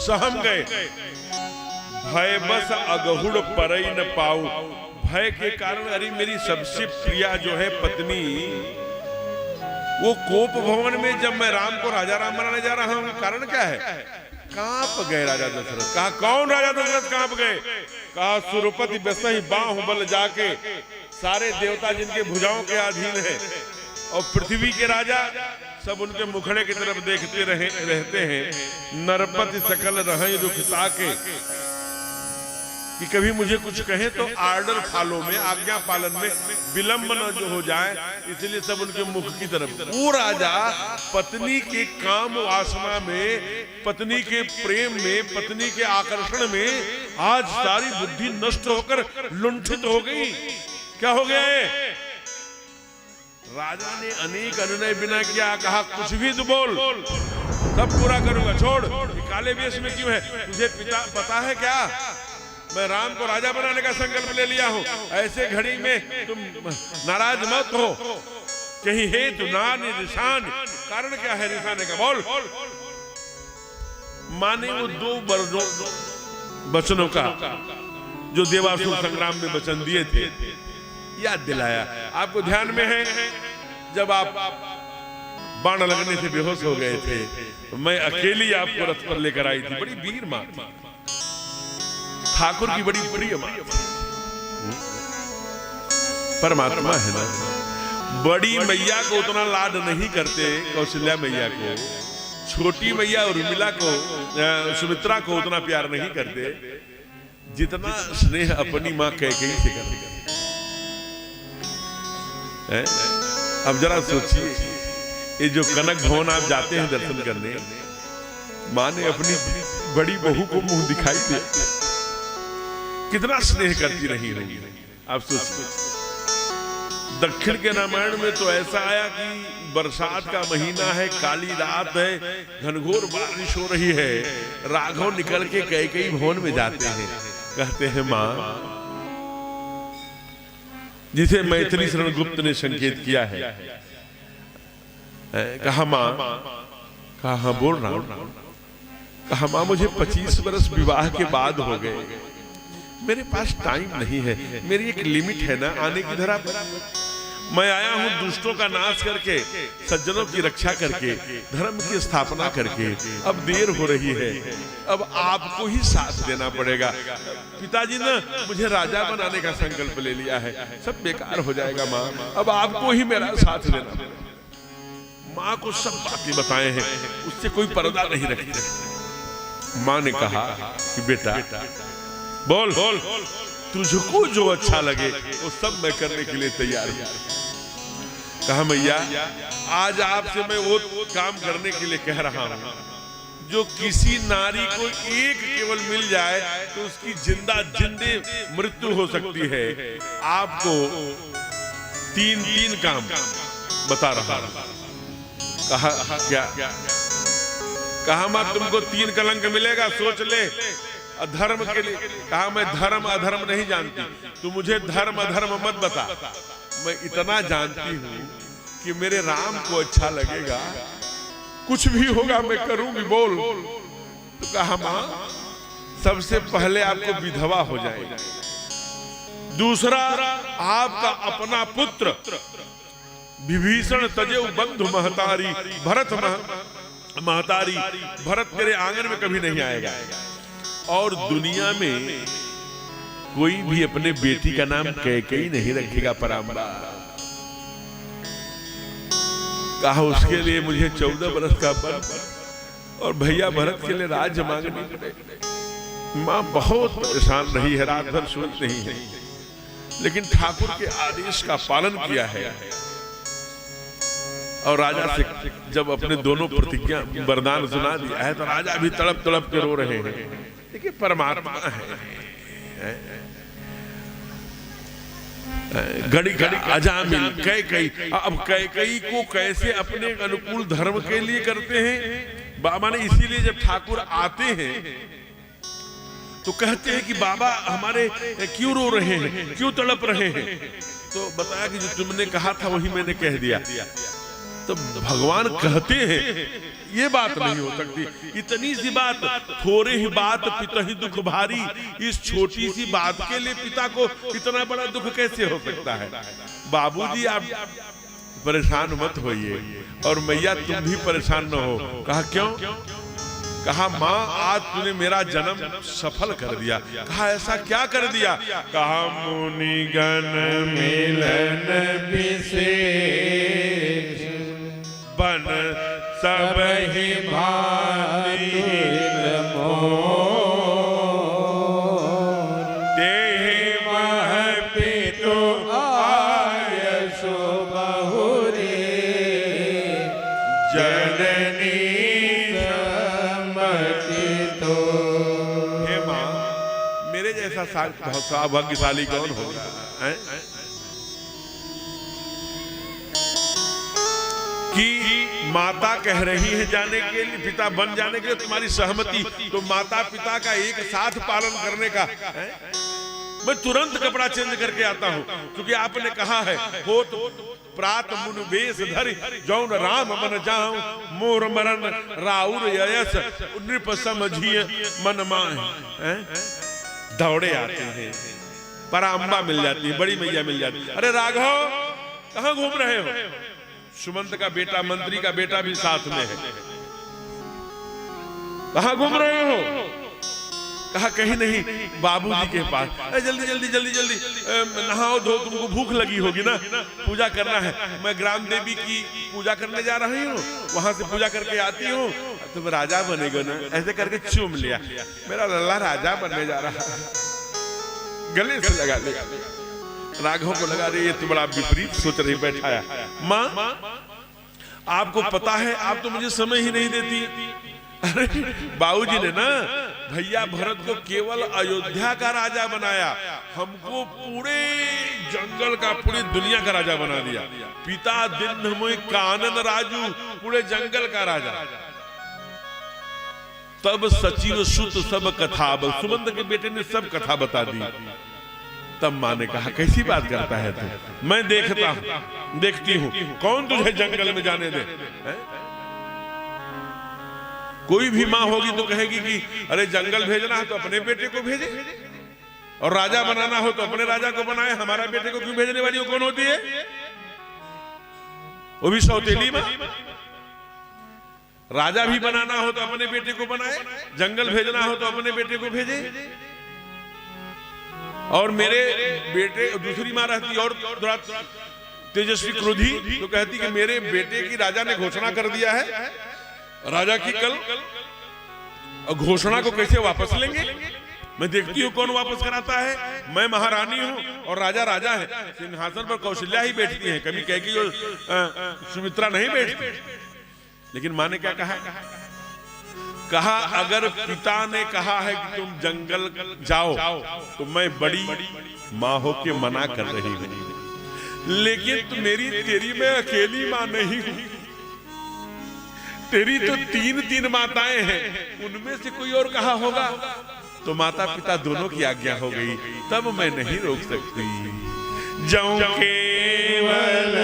C: सहम गए। भय बस अगहुड़ परई न पाऊ, भय के कारण अरे मेरी सबसे प्रिया जो है पत्नी, वो कोप भवन में जब मैं राम को राजा राम बनाने जा रहा हूं, कारण क्या है? कांप गए राजा दशरथ। कहा कौन राजा दशरथ कांप गए? कहा सुरपति बसहि बाहुबल जाके, सारे देवता जिनके भुजाओं के अधीन है और पृथ्वी के राजा सब उनके मुखड़े की तरफ देखते रहते हैं। नरपति सकल रहें रुखता के, कि कभी मुझे कुछ कहे तो आर्डर फॉलो में, आज्ञा पालन में विलंब न जो हो जाए, इसलिए सब उनके मुख की तरफ। वो राजा पत्नी के काम वासना में, पत्नी के प्रेम में, पत्नी के आकर्षण में आज सारी बुद्धि नष्ट होकर लुंठित हो गई। क्या हो गया है? राजा ने अनेक अनुनय बिना किया, कहा कुछ भी तो बोल, सब पूरा करूंगा, छोड़। काले वेश में क्यों है? तुझे पता है क्या? मैं राम को राजा बनाने का संकल्प ले लिया हूं। ऐसे घड़ी में तुम नाराज मत हो। कहीं हेतु ना निशान, कारण क्या है निशाने का? बोल। माने वो 2 वचनों का जो देवासुर संग्राम में वचन दिए थे, याद दिलाया। आपको ध्यान में है जब आप बाण लगने से बेहोश हो गए थे, मैं अकेली आपको रथ पर लेकर आई थी। बड़ी वीर मां थी, ठाकुर की बड़ी प्रिय मां। परमात्मा है ना। बड़ी मैया को उतना लाड नहीं करते कौशल्या मैया को, छोटी मैया उर्मिला को, सुमित्रा को उतना प्यार नहीं करते जितना स्नेह अपनी मां कैकेयी से करते हैं। अब जरा सोचिए, ये जो कनक भवन आप जाते हैं दर्शन करने, मां ने अपनी बड़ी बहू को मुंह दिखाई दे कितना स्नेह करती रही होगी। आप सोचिए, दक्षिण के रामायण में तो ऐसा आया कि बरसात का महीना है, काली रात है, घनघोर बारिश हो रही है, राघव निकल के कैकेयी भवन में जाते हैं, कहते हैं मां, जिसे मैथिली शरण गुप्त ने संकेत किया है, कहा मां, कहा हाँ बोल रहा हूं, कहा मां मुझे 25 वर्ष विवाह के बाद हो गए, मेरे पास टाइम नहीं है, मेरी एक लिमिट है ना आने की धरा पर। मैं आया हूं दुष्टों का नाश करके, सज्जनों की रक्षा करके, धर्म की स्थापना करके, अब देर हो रही है, अब आपको ही साथ देना पड़ेगा। पिताजी ने मुझे राजा बनाने का संकल्प ले लिया है, सब बेकार हो जाएगा माँ, अब आपको ही मेरा साथ देना पड़ेगा। माँ को सब बातें बताए हैं, उससे कोई पर्दा नहीं रखी। माँ ने कहा कि बेटा बोल, तुझको जो अच्छा लगे वो सब मैं करने के लिए तैयार हूं। कहा मैया, आज आपसे मैं वो काम करने के लिए कह रहा हूं जो किसी नारी को एक केवल मिल जाए तो उसकी जिंदे मृत्यु हो सकती है। आपको 3 काम बता रहा हूं। कहा क्या? कहा मां तुमको 3 कलंक मिलेगा, सोच ले। अधर्म के लिए कहा मैं धर्म अधर्म नहीं जानती, तू मुझे धर्म अधर्म मत बता, मैं इतना जानती हूं कि मेरे राम को अच्छा लगेगा, कुछ भी होगा मैं करूंगी, बोल। तो कहा मां सबसे पहले आपको विधवा हो जाएगा, दूसरा आपका अपना पुत्र विभीषण तजेउ बंधु महतारी, भरत महतारी, भरत तेरे आंगन में कभी नहीं आएगा, और दुनिया में कोई भी अपने बेटी का नाम कैकेयी नहीं रखेगा परामरा। कहा उसके लिए मुझे 14 वर्ष का वन और भैया भरत के लिए राज्य मांगनी पड़ेगी। मां बहुत परेशान रही है, रात भर सोई नहीं है, लेकिन ठाकुर के आदेश का पालन किया है। और राजा से जब अपने दोनों प्रतिज्ञा वरदान सुना दिया है तो राजा भी तड़प तड़प के रो रहे हैं। देखिए परमात्मा है, घड़ी घड़ी अजामिल कैकेयी, अब कैकेयी को कैसे अपने अनुकूल धर्म के लिए करते हैं बाबा ने। इसीलिए जब ठाकुर आते हैं तो कहते हैं कि बाबा हमारे क्यों रो रहे हैं, क्यों तड़प रहे हैं? तो बताया कि जो तुमने कहा था वही मैंने कह दिया। तो भगवान कहते हैं ये बात नहीं हो सकती, इतनी सी बात, थोड़े ही बात पिता ही दुख भारी, इस छोटी सी बात के लिए पिता को इतना बड़ा दुख कैसे हो सकता है? बाबूजी आप परेशान मत होइए, और मैया तुम भी परेशान न हो। कहा क्यों? कहा मां आज तूने मेरा जन्म सफल कर दिया। कहा ऐसा क्या कर दिया? कहा मुनिगण मिलन विशेष, बन सब ही भांति देहि मह पितु आयसु बहुरे, जननी समर्पितो। हे मां, मेरे जैसा सौभाग्यशाली कौन होगा? कि माता कह रही है जाने के लिए, पिता बन जाने के लिए तुम्हारी सहमति, तो माता पिता का एक साथ पालन करने का है? मैं तुरंत कपड़ा चेंज करके आता हूं, क्योंकि आपने कहा है हो तो प्रात मुन वेश धरि, जौन राम मन जाऊं, मोर मरण राउर यश, नृप समझिए मन माहे। दौड़े आते हैं, पराम्बा मिल जाती है, बड़ी मैया मिल जाती है। अरे राघव कहां घूम रहे हो? सुमंत का बेटा, मंत्री का बेटा भी साथ में है। कहां घूम रहे हो? कहा कहीं नहीं, बाबूजी के पास। जल्दी जल्दी जल्दी जल्दी नहाओ धो, तुमको भूख लगी होगी ना, पूजा करना है। मैं ग्राम देवी की पूजा करने जा रही हूँ, वहां से पूजा करके आती हूँ, तुम राजा बनेगा ना। ऐसे करके चूम लिया, मेरा लल्ला राजा बनने जा रहा है। गले से लगा लिया, राघव को लगा रही, ये तो बड़ा विपरीत सोच रही बैठा है। माँ आपको पता है, आप तो मुझे समय ही नहीं देती। अरे बाबूजी ने ना भैया भरत को केवल अयोध्या का राजा बनाया, हमको पूरे जंगल का, पूरी दुनिया का राजा बना दिया। पिता दिन में कानन राजू, पूरे जंगल का राजा। तब सचिव सुत सब कथा, सुमंत के बेटे ने सब कथा बता दी। तब माँ ने कहा कैसी बात करता है तू, मैं देखता हूं, देखती हूं, कौन तुझे जंगल में जाने दे। कोई भी माँ होगी तो कहेगी कि अरे जंगल भेजना है तो अपने बेटे को भेजे, और राजा बनाना हो तो अपने राजा को बनाए, हमारा बेटे को क्यों भेजने वाली वो कौन होती है? वो भी सौतेली माँ। राजा भी बनाना हो तो अपने बेटे को बनाए, जंगल भेजना हो तो अपने बेटे को भेजे। और मेरे बेटे, दूसरी माँ रहती और तेजस्वी क्रोधी, तो कहती कि मेरे बेटे की राजा ने घोषणा कर दिया है, राजा की कल, और घोषणा को कैसे वापस लेंगे? मैं देखती हूँ कौन वापस कराता है। मैं महारानी हूँ और राजा राजा है। सिंहासन पर कौशल्या ही बैठती है, कभी कैकेयी और सुमित्रा नहीं बैठती। लेकिन माँ ने क्या कहा? कहा अगर पिता ने कहा है कि तुम जंगल जाओ तो मैं बड़ी माँ होके मना कर रही हूँ, लेकिन तो तेरी मैं अकेली माँ नहीं हूँ, तेरी तो तीन माताएं हैं, उनमें से कोई और कहा होगा तो माता पिता दोनों की आज्ञा हो गई, तब मैं नहीं रोक सकती। जाऊं केवल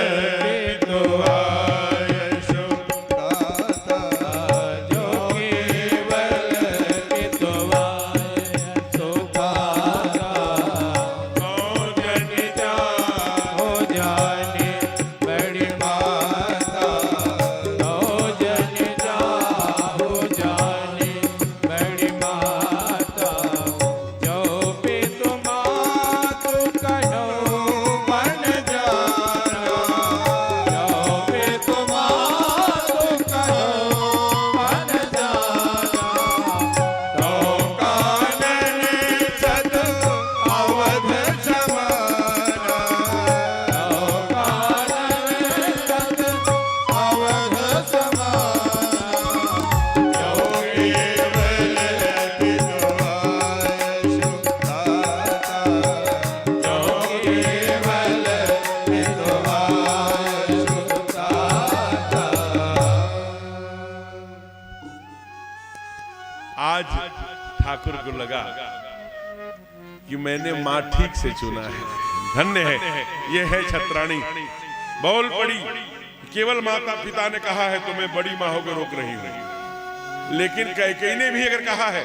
C: ठाकुर को लगा कि मैंने माँ ठीक से चुना है, धन्य है, ये है छत्राणी। बोल पड़ी, केवल माता पिता ने कहा है तो मैं बड़ी माँ होकर रोक रही हूँ, लेकिन कैकेयी ने भी अगर कहा है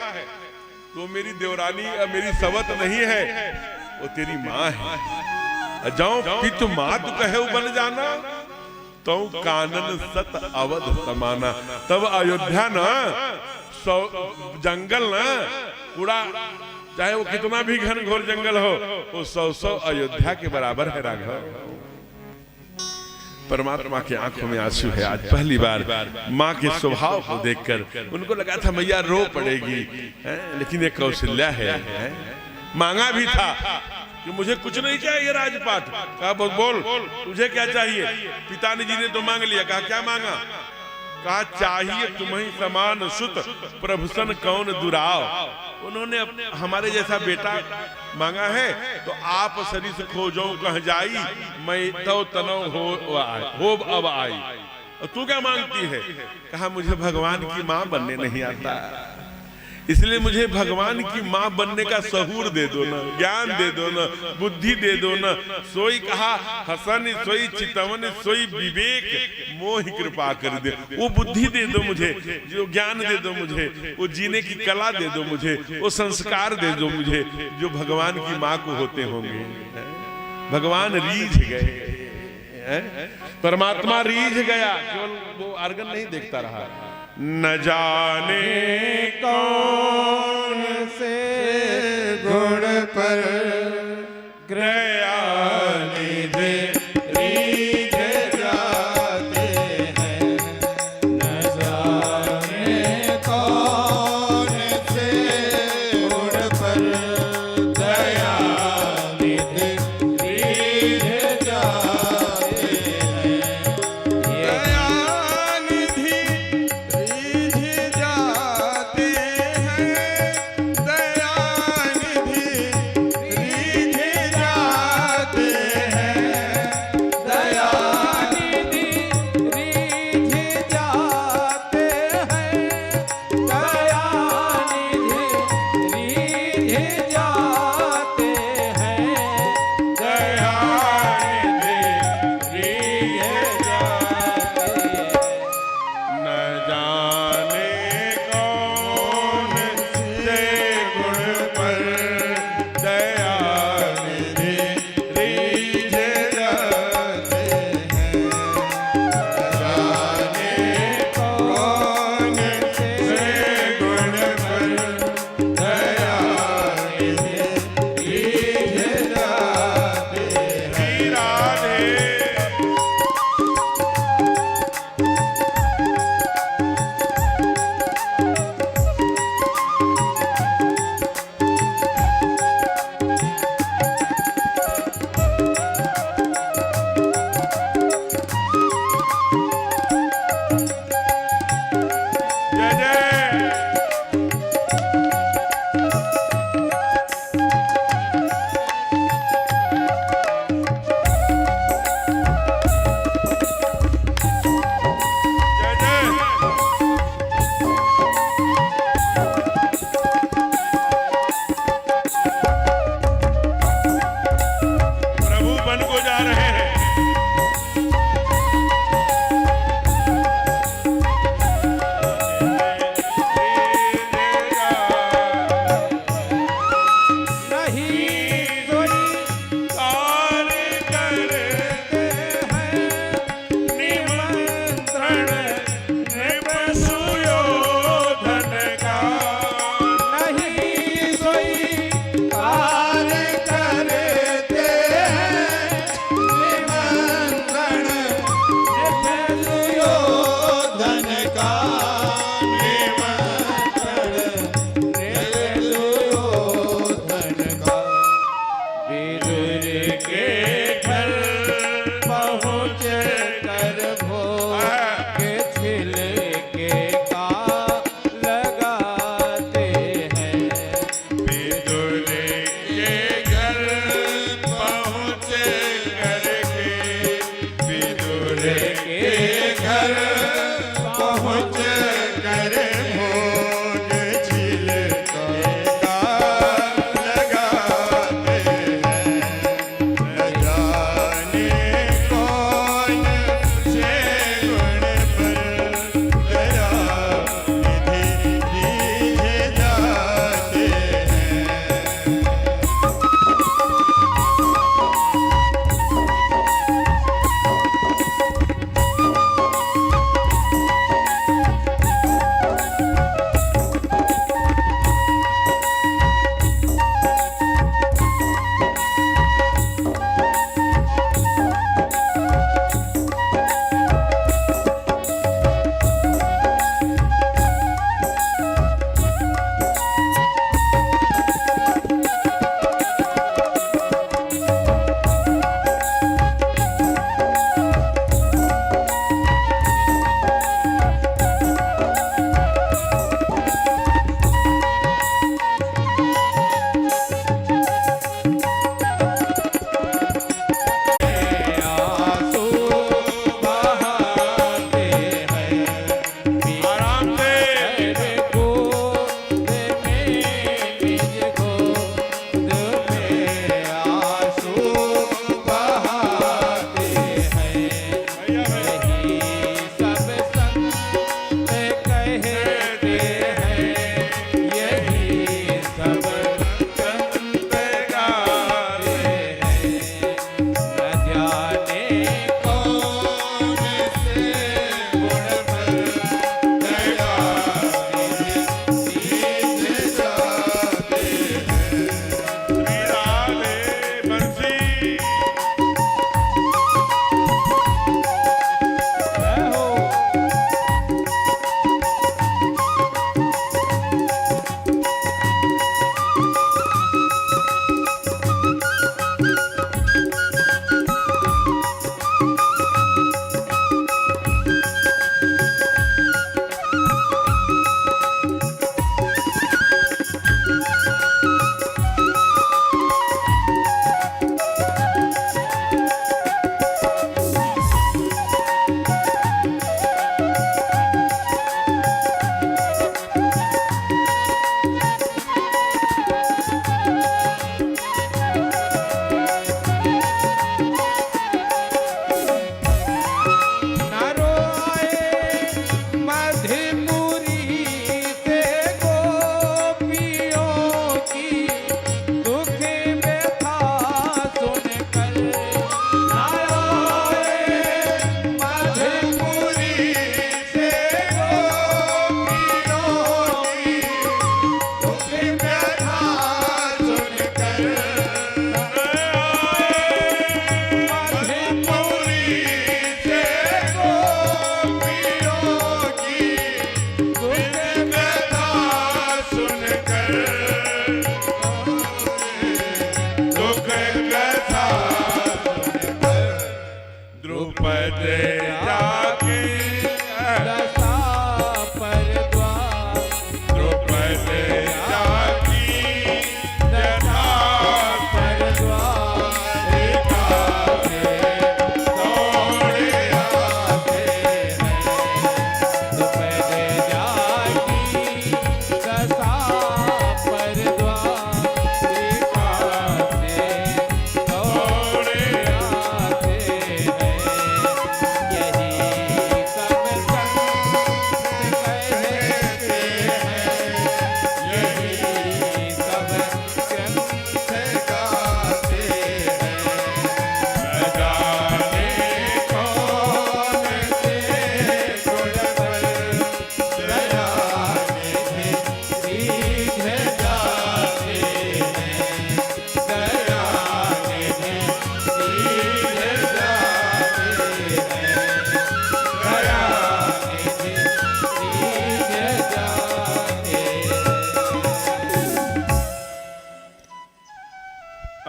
C: तो मेरी देवरानी मेरी सवत नहीं है, वो तेरी माँ है। जाओ पितु मात कहे बन जाना, तो कानन सत अवध समाना। तब अयोध्या ना जंगल ना पूरा, चाहे वो कितना भी घनघोर जंगल हो, वो 100 अयोध्या के बराबर है राघव। परमात्मा की आंखों में आंसू है। आज पहली बार माँ के स्वभाव को देखकर उनको लगा था मैया रो पड़ेगी, लेकिन ये कौशल्या है। मांगा भी था कि मुझे कुछ नहीं चाहिए राजपाट। कहा बोल तुझे क्या चाहिए? पिताजी जी ने तो मांग लिया। कहा क्या मांगा? कहा चाहिए तुम्हें समान सुत प्रभुसन कौन दुराव। उन्होंने हमारे जैसा बेटा मांगा है, तो आप सरिस खोजो कह जाई, मैं तो तनव हो अब आई। तू क्या मांगती है? कहा मुझे भगवान की माँ बनने नहीं आता, इसलिए मुझे भगवान की माँ बनने का सहूर दे दो ना, ज्ञान दे दो ना, बुद्धि दे दो ना। सोई कहा हसन सोई चितवन सोई विवेक मोहि कृपा कर दे। वो बुद्धि दे दो मुझे, जो ज्ञान दे दो मुझे, वो जीने की कला दे दो मुझे, वो संस्कार दे दो मुझे जो भगवान की माँ को होते होंगे। भगवान रीझ गए, परमात्मा रीझ गया, केवल वो आर्गन नहीं देखता रहा। न जाने कौन से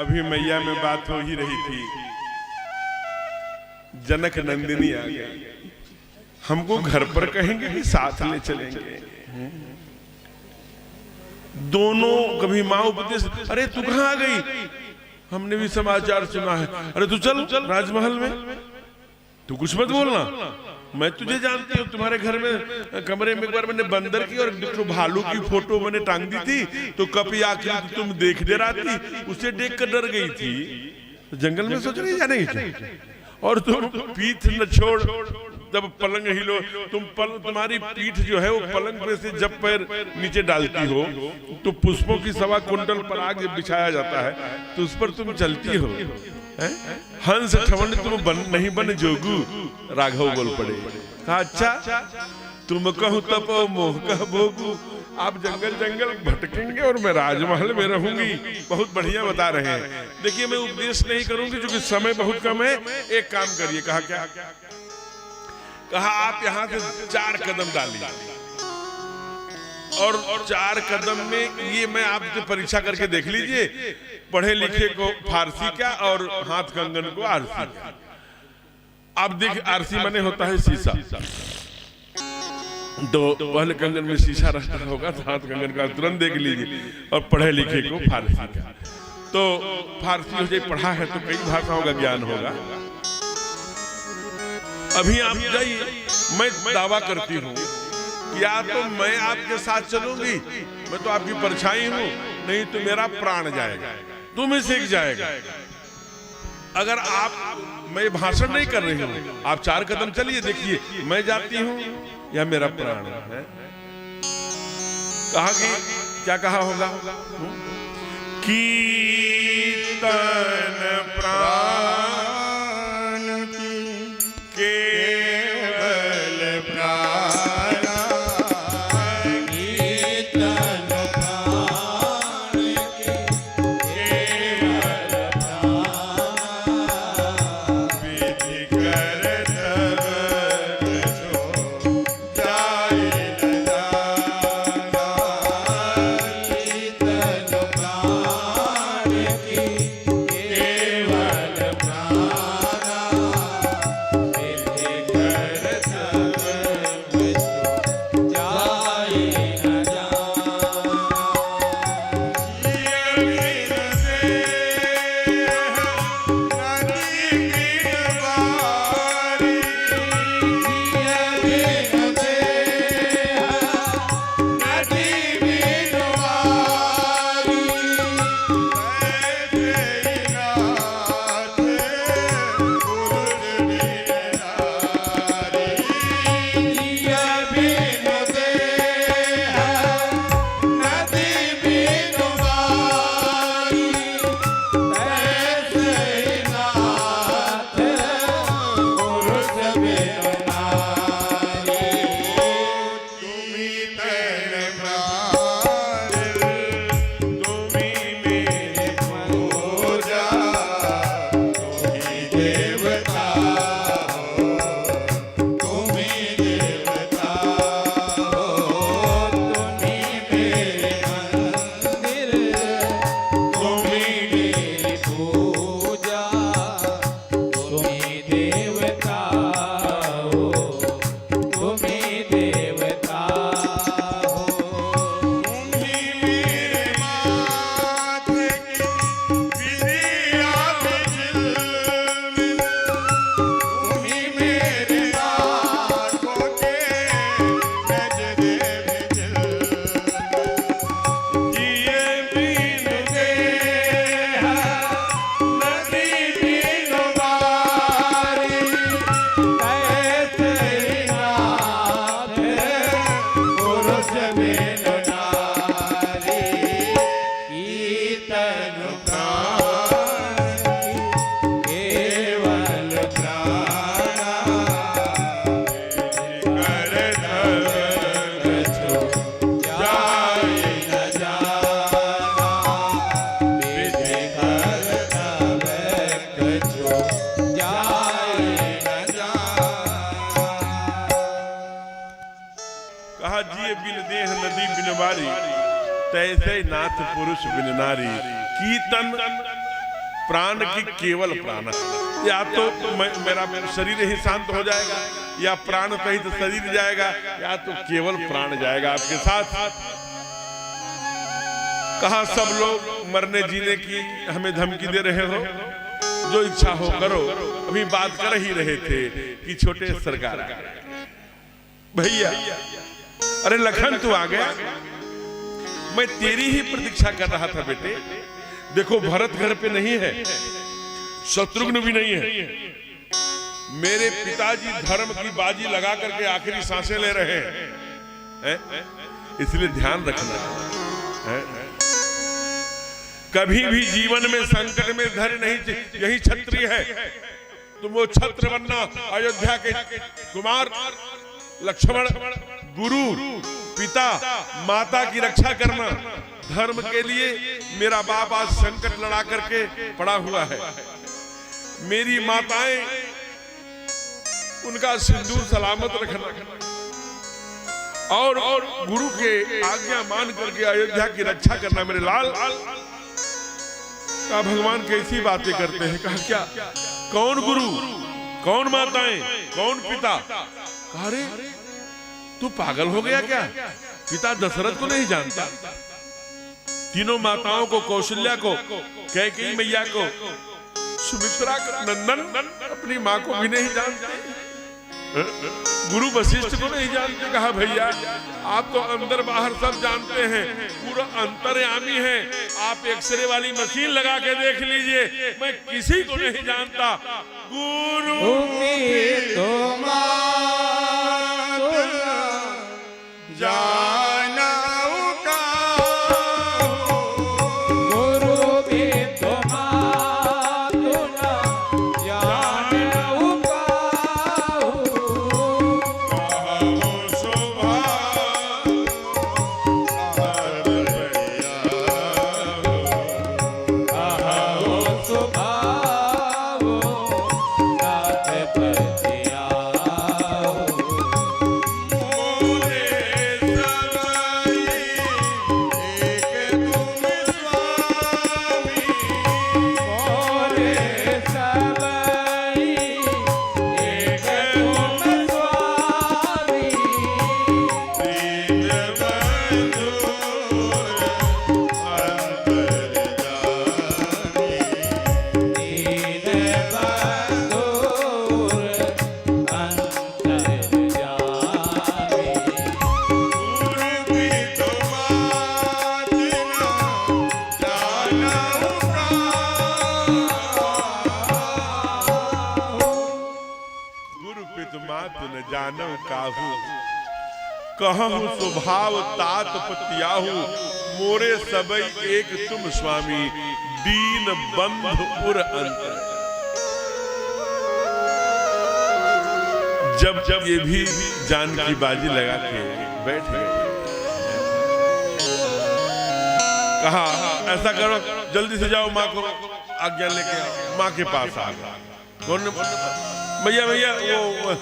C: अभी मैया में बात हो ही रही थी, जनक नंदिनी आ गई। हमको घर पर कहेंगे कि साथ ले चलेंगे। दोनों कभी माँ उपदेश, अरे तू कहाँ आ गई, हमने भी समाचार सुना है, अरे तू चल राजमहल में, तू कुछ मत बोलना, मैं तुझे जानती हूँ। तुम्हारे घर में कमरे में एक बार मैंने बंदर की और तो भालू की फोटो मैंने टांग दी थी, तो कभी आकर तुम देख दे रहा थी, उसे देख कर डर गई थी, तो जंगल में सोच रही जाने की, और तुम पीठ न छोड़ जब पलंग हिलो, तुम्हारी पीठ जो है वो पलंग पे से जब पैर नीचे डालती हो तो पुष्पों की 1.25 कुंटल पर आगे बिछाया जाता है, तो उस पर तुम चलती हो। हंस ठवण तुम नहीं बन जोगू, राघव बोल पड़े। कहा अच्छा तुम कहूँ तप मोह कह भोगू, आप जंगल जंगल भटकेंगे और मैं राजमहल में रहूंगी। बहुत बढ़िया बता रहे हैं। देखिए मैं उपदेश नहीं करूंगी क्योंकि समय बहुत कम है। एक काम करिए, कहा क्या, कहा आप यहाँ से 4 कदम डालिए, और 4 कदम में ये मैं आपसे परीक्षा करके देख लीजिए, पढ़े लिखे को फारसी का और हाथ कंगन को आरसी का। अब देख आरसी माने होता है शीशा, तो पहले कंगन में शीशा रहता होगा तो हाथ कंगन का तुरंत देख लीजिए, और पढ़े लिखे को फारसी का। तो फारसी हो जाए, पढ़ा है तो कई भाषाओं का ज्ञान होगा। अभी आप जाइए, मैं दावा करती हूँ या तो मैं आपके साथ चलूंगी, मैं तो आपकी परछाई हूँ, नहीं तो मेरा प्राण जाएगा, तुम सीख जाएगा। अगर आप, मैं भाषण नहीं कर रही हूँ, आप 4 कदम चलिए, देखिए मैं जाती हूँ या मेरा प्राण है। कहा कि क्या कहा होगा, कीर्तन प्राण केवल प्राण, कीर्तन प्राण केवल प्राण, विधि कर तब जो जाए न जाना, कीर्तन प्राण की केवल प्राण, तैसे नाथ पुरुष बिन नारी, कीर्तन प्राण की केवल प्राण, या तो मेरा शरीर ही शांत हो जाएगा, या प्राण सहित शरीर जाएगा, या तो केवल प्राण जाएगा आपके साथ। कहा सब लोग मरने जीने की हमें धमकी दे रहे हो, जो इच्छा हो करो। अभी बात कर ही रहे थे कि छोटे सरकार भैया, अरे लखन तू आ गया, मैं तेरी ही प्रतीक्षा कर रहा था बेटे। देखो भरत घर पे नहीं है, शत्रुघ्न भी नहीं है, मेरे पिताजी धर्म की बाजी लगा करके आखिरी सांसें ले रहे हैं, इसलिए ध्यान रखना है। कभी भी जीवन में संकट में धैर्य नहीं, यही क्षत्रिय है। तुम वो छत्र बनना, अयोध्या के कुमार लक्ष्मण, गुरु पिता माता की रक्षा करना। धर्म के लिए मेरा बाप आज संकट लड़ा करके पड़ा हुआ है। मेरी माताएं, उनका सिंदूर सलामत रखना और गुरु के आज्ञा मान करके अयोध्या की रक्षा करना। मेरे लाल, कहा भगवान कैसी बातें करते हैं। कहा क्या, कौन गुरु, कौन माताएं, कौन पिता। कहा रे तू पागल हो गया क्या, पिता दशरथ को नहीं जानता, तीनों माताओं को, कौशल्या को, कैकेयी मैया को, सुमित्रा को, नंदन अपनी माँ को भी नहीं जानते, गुरु वशिष्ठ को नहीं जानते। कहा भैया आप तो अंदर बाहर सब जानते हैं, पूरा अंतर्यामी है, आप एक्सरे वाली मशीन लगा के देख लीजिए, मैं किसी को नहीं जानता। गुरु कहूं स्वभाव तात पतियाहू, मोरे सबई एक तुम स्वामी, दीन बंधु उर अंतर। जब ये भी जान की बाजी लगा के बैठ गए, कहा ऐसा करो जल्दी से जाओ, माँ को आज्ञा लेके आओ। माँ के पास आ गया, कौन भैया भैया वो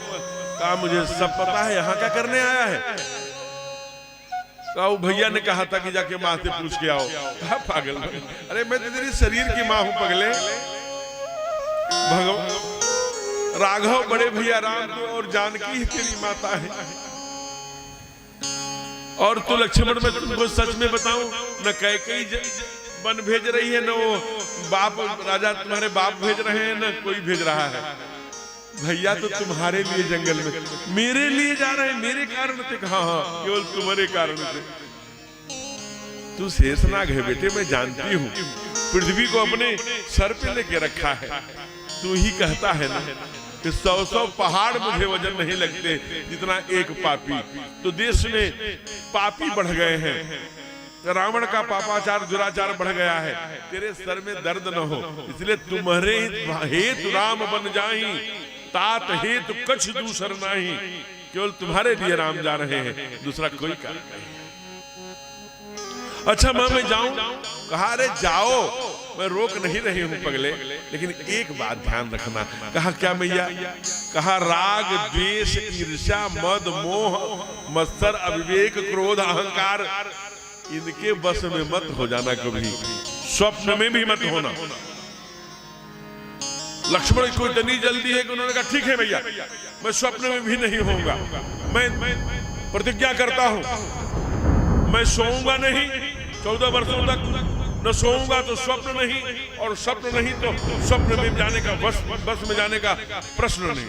C: कहा मुझे सब पता है, यहाँ क्या करने आया है। कहा भैया ने कहा था कि जाके माँ से पूछ के आओ। कहा पागल, अरे मैं तो तेरी शरीर की माँ हूं पगले। राघव बड़े भैया राम और जानकी ही तेरी माता है, और तू लक्ष्मण में तुमको सच में बताऊं, न कैकेयी वन भेज रही है, न वो बाप राजा तुम्हारे बाप भेज रहे हैं, न कोई भेज रहा है। भैया तो तुम्हारे लिए जंगल में, मेरे लिए जा रहे हैं, मेरे कारण से। कहा हाँ केवल तुम्हारे कारण से। तू शेषनाग है बेटे, मैं जानती हूँ, पृथ्वी को अपने सर पे लेके रखा है। तू ही कहता है ना कि 100 पहाड़ मुझे वजन नहीं लगते जितना एक पापी। तो देश में पापी बढ़ गए हैं, रावण का पापाचार दुराचार बढ़ गया है, तेरे सर में दर्द न हो, इसलिए तुम्हारे हेतु राम बन जाही, तात हेतु कछ दूसर नहीं। केवल तुम्हारे लिए राम जा रहे हैं, दूसरा कोई कारण नहीं। अच्छा मां मैं जाऊं? कहा अरे जाओ, मैं रोक नहीं रही हूं पगले, लेकिन एक बात ध्यान रखना। कहा क्या मैया? कहा राग द्वेष ईर्ष्या मद मोह मत्सर अविवेक क्रोध अहंकार, इनके बस में मत हो जाना, कभी स्वप्न में भी मत होना। लक्ष्मण को इतनी जल्दी है कि उन्होंने कहा ठीक है भैया, मैं स्वप्न में भी नहीं होऊंगा, मैं प्रतिज्ञा करता हूं, मैं सोऊंगा नहीं 14 वर्षों तक, न सोऊंगा तो स्वप्न नहीं, और स्वप्न नहीं तो स्वप्न में जाने का बस में जाने का प्रश्न नहीं।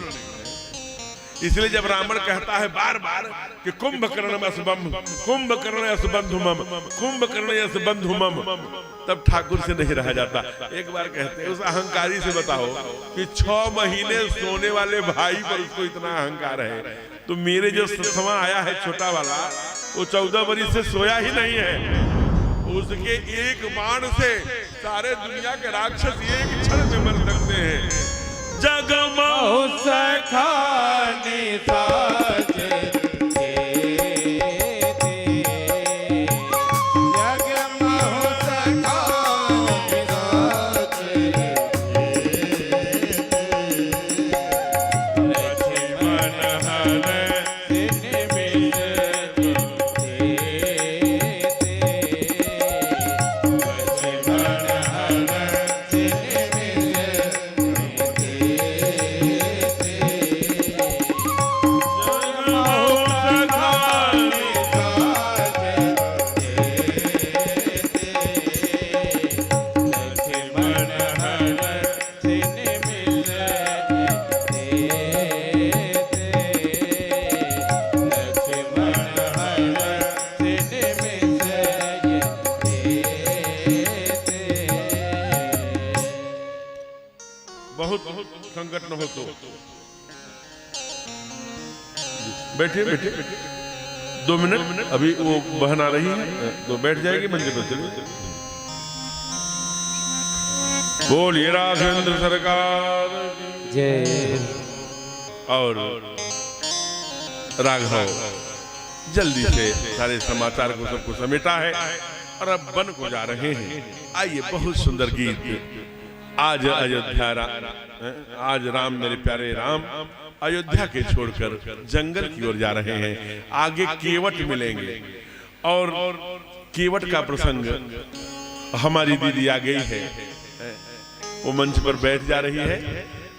C: इसलिए जब रावण कहता है बार बार कि कुंभकर्ण असबंधुमम, कुंभकर्ण असबंधुमम, तब ठाकुर से नहीं रहा जाता। एक बार कहते हैं उस अहंकारी से बताओ कि 6 महीने सोने वाले भाई पर उसको इतना अहंकार है, तो मेरे जो सतवां आया है छोटा वाला, वो 14 वर्ष से सोया ही नहीं है। उसके एक बाण से सारे दुनिया के राक्षस एक क्षण में मर सकते हैं। जगमोह
B: सखानी साज
C: संकट न हो तो बैठिए बैठिए 2 मिनट, अभी वो बहन आ रही है तो बैठ जाएगी मंदिर पर। चलिए बोलिए राघवेंद्र सरकार
D: जय।
C: और राघव जल्दी से सारे समाचार को सबको समेटा है और अब वन को जा रहे हैं। आइए बहुत सुंदर गीत। आज अयोध्या आज राम मेरे प्यारे राम अयोध्या के छोड़कर जंगल की ओर जा रहे हैं। आगे केवट मिलेंगे और केवट का प्रसंग हमारी दीदी आ गई है, वो मंच पर बैठ जा रही है।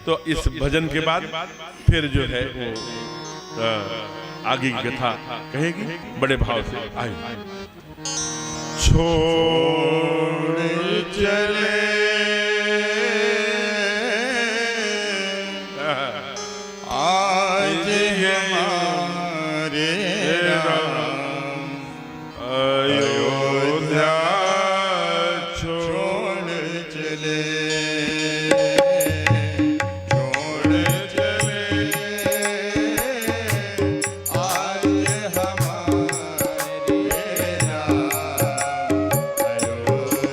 C: तो इस भजन के बाद फिर जो है वो आगे की कथा कहेगी बड़े भाव से। आए छोड़ चले
A: आज हमारे राम
C: अयोध्या
A: छोड़ चले, छोड़ चले आज हमारे राम अयोध्या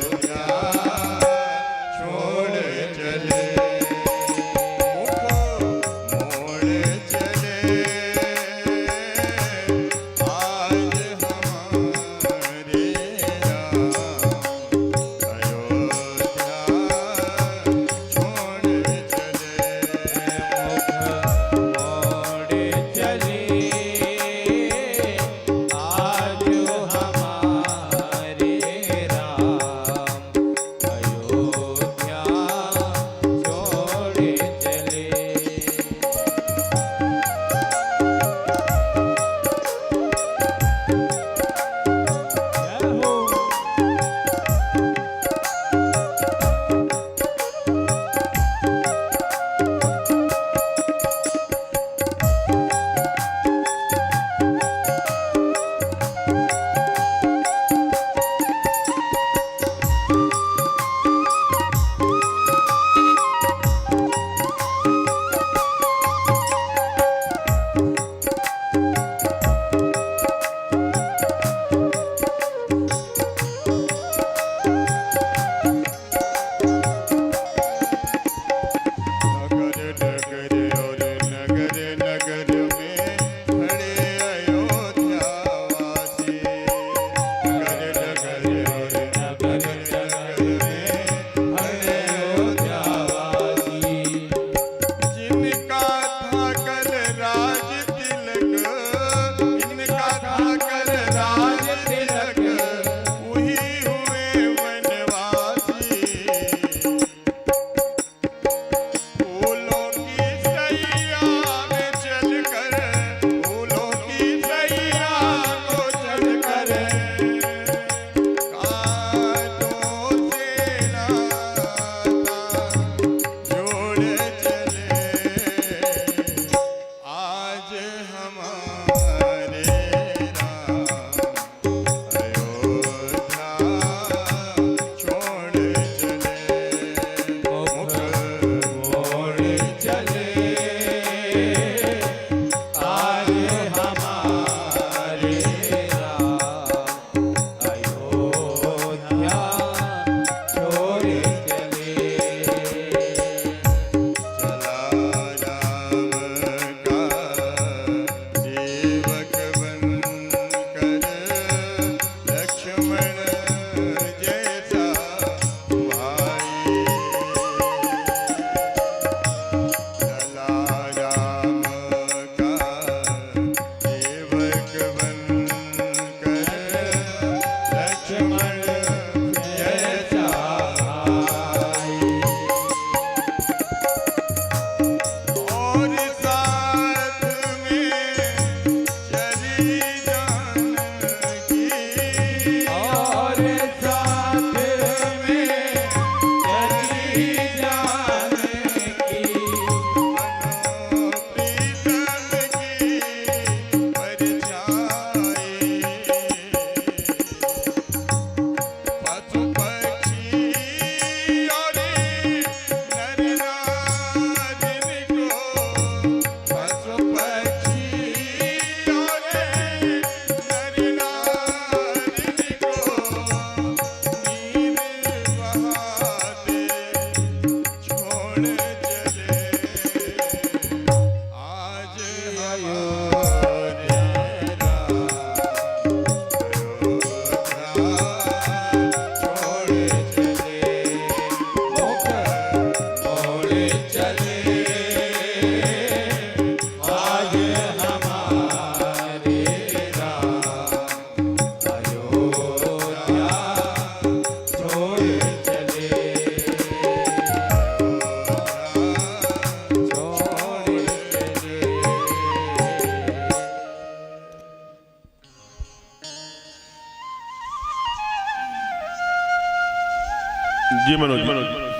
C: जी मनोज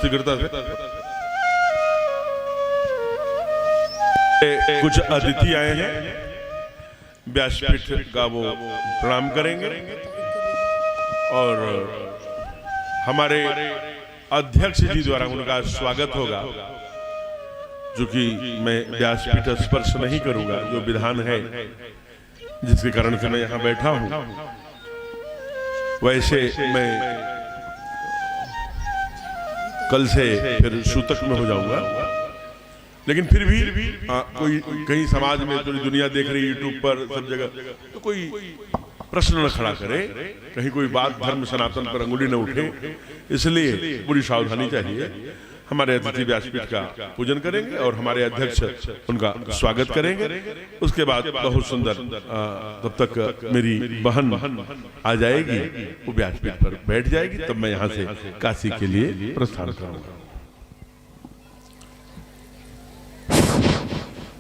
C: शीघ्रता से। कुछ अतिथि आए हैं, व्यासपीठ का वो प्रणाम करेंगे और हमारे अध्यक्ष जी द्वारा उनका स्वागत होगा, जो कि मैं व्यासपीठ स्पर्श नहीं करूंगा, जो विधान है जिसके कारण से मैं यहाँ बैठा हूं। वैसे मैं कल से फिर सूतक में हो जाऊंगा, लेकिन फिर भी कोई कहीं समाज में पूरी दुनिया देख रही यूट्यूब पर सब जगह, तो कोई प्रश्न न खड़ा करे, कहीं कोई बात धर्म सनातन पर अंगुली न उठे, इसलिए पूरी सावधानी चाहिए। हमारे अतिथि व्यासपीठ का पूजन करेंगे और हमारे अध्यक्ष उनका स्वागत करेंगे। उसके बाद बहुत सुंदर तब तक मेरी बहन आ जाएगी, वो व्यासपीठ पर बैठ जाएगी, तब मैं यहाँ से काशी के लिए प्रस्थान करूंगा।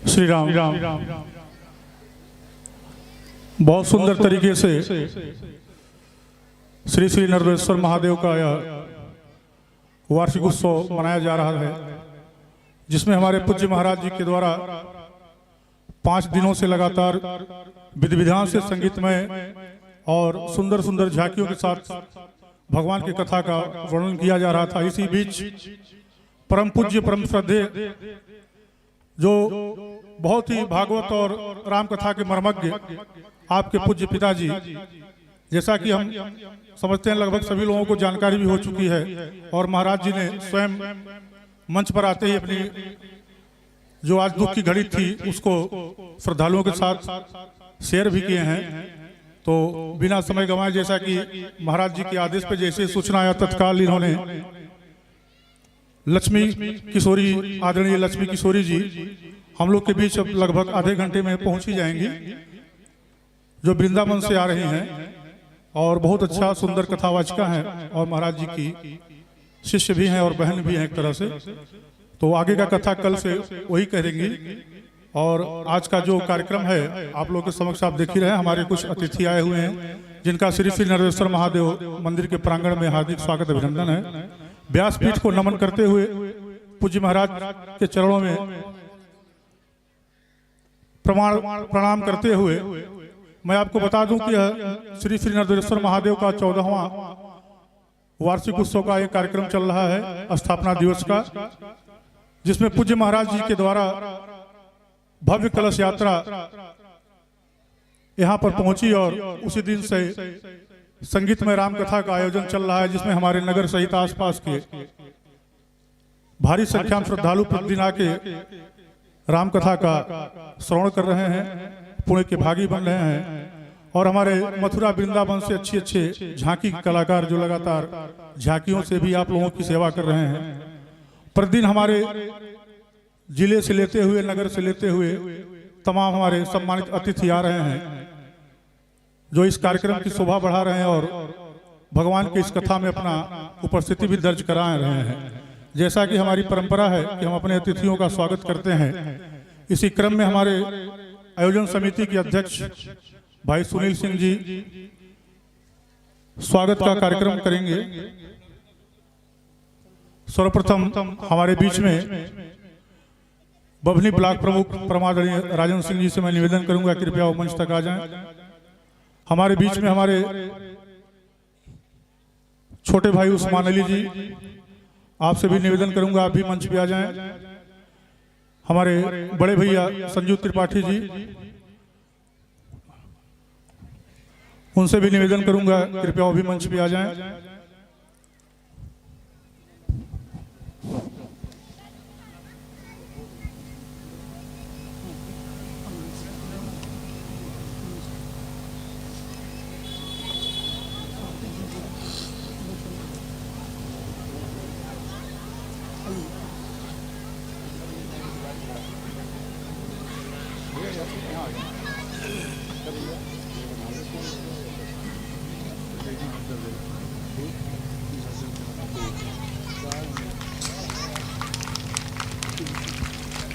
E: श्री राम। बहुत सुंदर तरीके से श्री श्री नर्मदेश्वर महादेव का यह वार्षिक उत्सव मनाया जा रहा है, जिसमें हमारे पूज्य महाराज जी के द्वारा 5 दिनों से लगातार विधि विधान से संगीतमय और सुंदर सुंदर झांकियों के साथ भगवान की कथा का वर्णन किया जा रहा था। इसी बीच परम पूज्य परम श्रद्धेय जो बहुत ही भागवत और राम कथा के मर्मज्ञ आपके पूज्य पिताजी, जैसा कि हम समझते हैं लगभग सभी लोगों को जानकारी भी हो चुकी है, और महाराज जी ने स्वयं मंच पर आते ही अपनी जो आज दुख की घड़ी थी उसको श्रद्धालुओं के साथ शेयर भी किए हैं। तो बिना समय गंवाए, जैसा कि महाराज जी के आदेश पर जैसे सूचना आया, तत्काल इन्होंने लक्ष्मी किशोरी, आदरणीय लक्ष्मी किशोरी जी हम लोग के बीच अब लगभग आधे घंटे में पहुंच ही जाएंगी, जो वृंदावन से आ रही हैं और बहुत अच्छा सुंदर कथावाचिका हैं और महाराज जी की शिष्य भी हैं और बहन भी हैं एक तरह से। तो आगे का कथा कल से वही करेंगी। और आज का जो कार्यक्रम है आप लोग के समक्ष आप देख ही रहे हैं, हमारे कुछ अतिथि आए हुए हैं, जिनका श्री श्री नर्मदेश्वर महादेव मंदिर के प्रांगण में हार्दिक स्वागत अभिनंदन है। व्यासपीठ को नमन करते हुए पूज्य महाराज के चरणों में प्रणाम करते हुए मैं आपको बता दूं कि श्री श्री नर्मदेश्वर महादेव का 14वां वार्षिक उत्सव का एक कार्यक्रम चल रहा है, स्थापना दिवस का, जिसमें पूज्य महाराज जी के द्वारा भव्य कलश यात्रा यहाँ पर पहुंची और उसी दिन से संगीतमय राम कथा का आयोजन चल रहा है, जिसमें हमारे नगर सहित आसपास के भारी संख्या में श्रद्धालु प्रतिदिन आके राम कथा का श्रवण कर रहे हैं, पुण्य के भागी बन रहे हैं। और हमारे मथुरा वृंदावन से अच्छे अच्छे झांकी कलाकार जो लगातार झांकियों से भी आप लोगों की सेवा कर रहे हैं। प्रतिदिन हमारे जिले से लेते हुए, नगर से लेते हुए तमाम हमारे सम्मानित अतिथि आ रहे हैं, जो इस कार्यक्रम की शोभा बढ़ा रहे हैं और भगवान की इस कथा में अपना उपस्थिति भी दर्ज करा रहे हैं। जैसा कि हमारी परंपरा है कि हम अपने अतिथियों का स्वागत करते हैं, इसी क्रम में हमारे आयोजन समिति के अध्यक्ष भाई सुनील सिंह जी स्वागत का कार्यक्रम करेंगे। सर्वप्रथम हमारे बीच में बभनी ब्लॉक प्रमुख परमादरणीय राजेंद्र सिंह जी से मैं निवेदन करूंगा, कृपया वो मंच तक आ जाएं। हमारे बीच में हमारे छोटे भाई उस्मान अली जी, आपसे भी निवेदन करूंगा आप भी मंच पे आ जाएं। हमारे बड़े भैया संजू त्रिपाठी जी, उनसे भी निवेदन करूंगा कृपया वो भी मंच पे आ जाएं।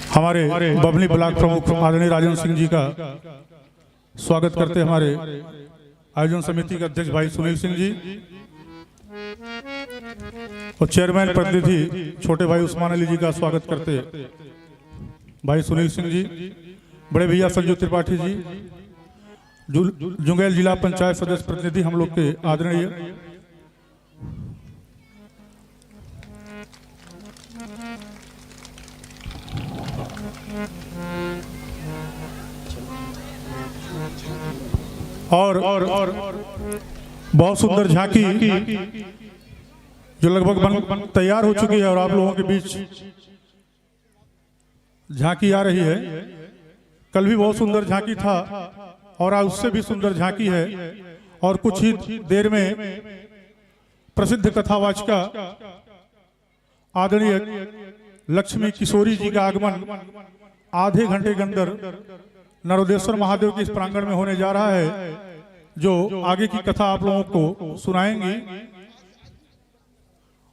E: हमारे बभनी ब्लॉक प्रमुख आदरणीय राजेंद्र सिंह जी का स्वागत करते हमारे आयोजन समिति के अध्यक्ष भाई सुनील सिंह जी। और चेयरमैन प्रतिनिधि छोटे भाई उस्मान अली जी का स्वागत करते भाई सुनील सिंह जी, बड़े भैया संजू त्रिपाठी जी, जुंगैल जिला पंचायत सदस्य प्रतिनिधि हम लोग के आदरणीय और बहुत सुंदर झांकी जो लगभग बन तैयार हो चुकी है और आप लोगों के बीच झांकी आ रही है। कल भी बहुत सुंदर झांकी था और आज उससे भी सुंदर झांकी है और कुछ ही देर में प्रसिद्ध कथावाचिका आदरणीय लक्ष्मी किशोरी जी का आगमन आधे घंटे के अंदर नरोदेश्वर महादेव के इस प्रांगण में होने जा रहा है, जो आगे की कथा आप लोगों को सुनाएंगी।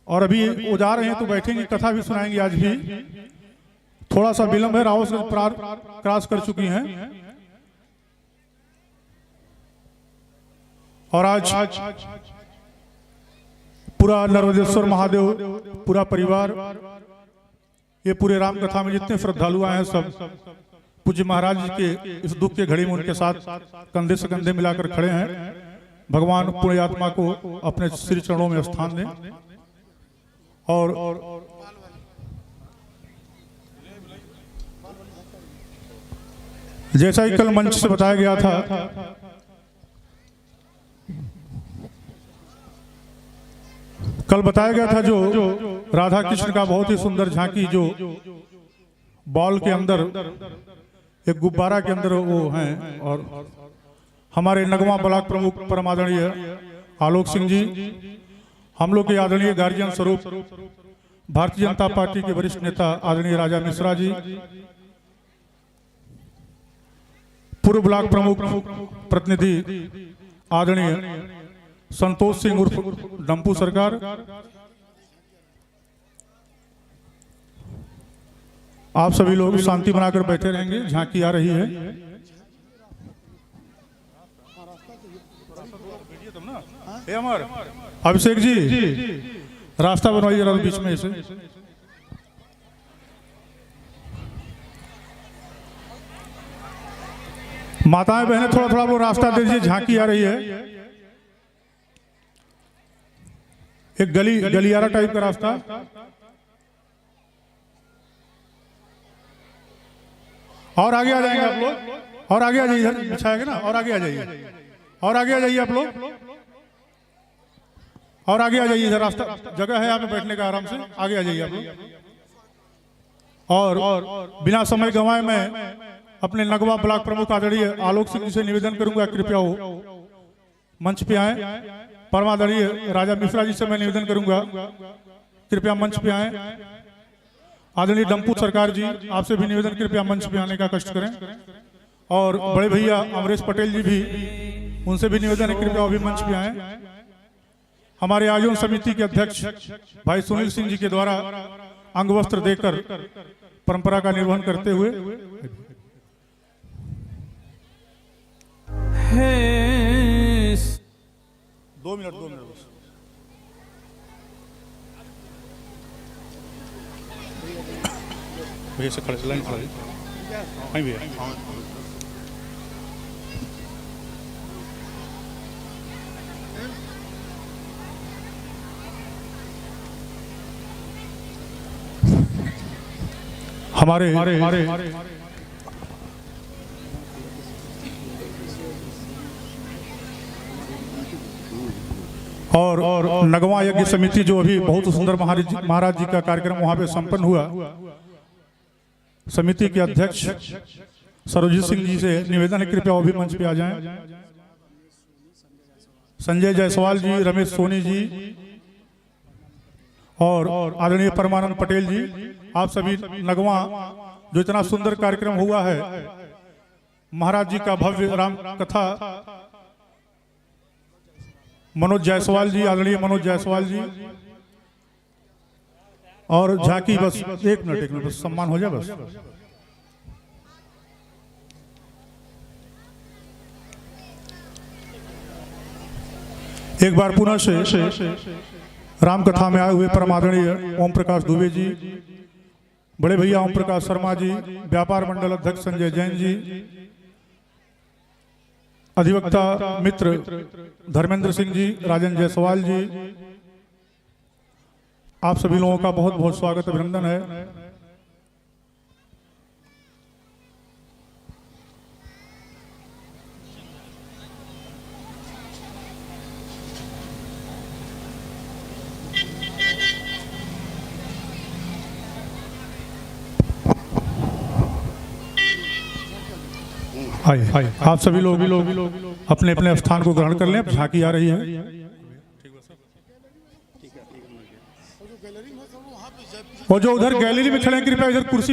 E: और अभी वो जा रहे हैं तो बैठेंगे, कथा भी सुनाएंगे। आज भी थोड़ा सा विलंब है, रावत से क्रॉस कर चुकी हैं और आज पूरा नरोदेश्वर महादेव, पूरा परिवार, ये पूरे राम कथा में जितने श्रद्धालु आए हैं सब पूज्य महाराज जी के इस दुख के घड़ी में उनके साथ कंधे से कंधे मिलाकर खड़े हैं। भगवान पुण्य आत्मा को अपने श्री चरणों में स्थान दें। और जैसा ही कल मंच से बताया गया था, कल बताया गया था जो राधा कृष्ण का बहुत ही सुंदर झांकी जो बॉल के अंदर एक गुब्बारा के अंदर वो हैं, और हमारे नगवा ब्लॉक प्रमुख परम आदरणीय आलोक सिंह जी, हम लोग के आदरणीय गार्जियन स्वरूप भारतीय जनता पार्टी के वरिष्ठ नेता आदरणीय राजा मिश्रा जी, पूर्व ब्लॉक प्रमुख प्रतिनिधि आदरणीय संतोष सिंह उर्फ डंपू सरकार, आप सभी लोग शांति बनाकर बैठे रहेंगे। झांकी आ रही है। अभिषेक जी रास्ता बनवाइए जरा बीच में इसे। माताएं बहनें थोड़ा थोड़ा वो रास्ता दे दीजिए, झांकी आ रही है। एक गलियारा टाइप का रास्ता। और आगे आ जाएंगे आप लोग, और आगे आ जाइए, बिछाएगा ना, और आगे आ जाइए, और आगे आ जाइए आप लोग, और आगे आ जाइए। रास्ता जगह है यहाँ पे बैठने का, आराम से आगे आ जाइए आप लोग। और बिना समय गंवाए मैं अपने नगवा ब्लॉक प्रमुख आदरणीय आलोक सिंह जी से निवेदन करूंगा, कृपया वो मंच पे आए। परम आदरणीय राजा मिश्रा जी से मैं निवेदन करूंगा, कृपया मंच पे आए। आदरणीय डंपू सरकार जी, आपसे भी निवेदन, कृपया मंच पे आने का कष्ट करें। और बड़े भैया अमरेश पटेल जी भी, उनसे भी निवेदन है, कृपया वो भी मंच पे आए। हमारे आयोजन समिति के अध्यक्ष भाई सुनील सिंह जी के द्वारा अंग वस्त्र देकर परंपरा का निर्वहन करते हुए 2 मिनट बस। भैया से खड़े लाइन खड़ा वहीं भैया। हमारे और नगवा यज्ञ समिति जो अभी बहुत सुंदर महाराज जी का कार्यक्रम वहां पे संपन्न हुआ, समिति के अध्यक्ष सरोजीत सिंह जी से निवेदन है, कृपया वो भी मंच पे आ जाएं। संजय जायसवाल जी, रमेश सोनी जी और आदरणीय परमानंद पटेल जी, आप सभी नगवा जो इतना सुंदर कार्यक्रम हुआ है, महाराज जी का भव्य राम कथा, मनोज जायसवाल जी, आदरणीय मनोज जायसवाल जी, और झांकी बस एक मिनट बस सम्मान हो जाए बस। एक बार पुनः से रामकथा में आए हुए परम आदरणीय ओम प्रकाश दुबे जी, बड़े भैया ओम प्रकाश शर्मा जी, व्यापार मंडल अध्यक्ष संजय जैन जी, अधिवक्ता मित्र धर्मेंद्र सिंह जी, राजन जायसवाल जी, आप सभी लोगों का बहुत बहुत स्वागत अभिनंदन है। आइए आप सभी लोग अपने अपने स्थान को ग्रहण कर लें। अब झांकी आ रही है। और जो उधर गैलरी में खड़े हैं कृपया इधर कुर्सी पे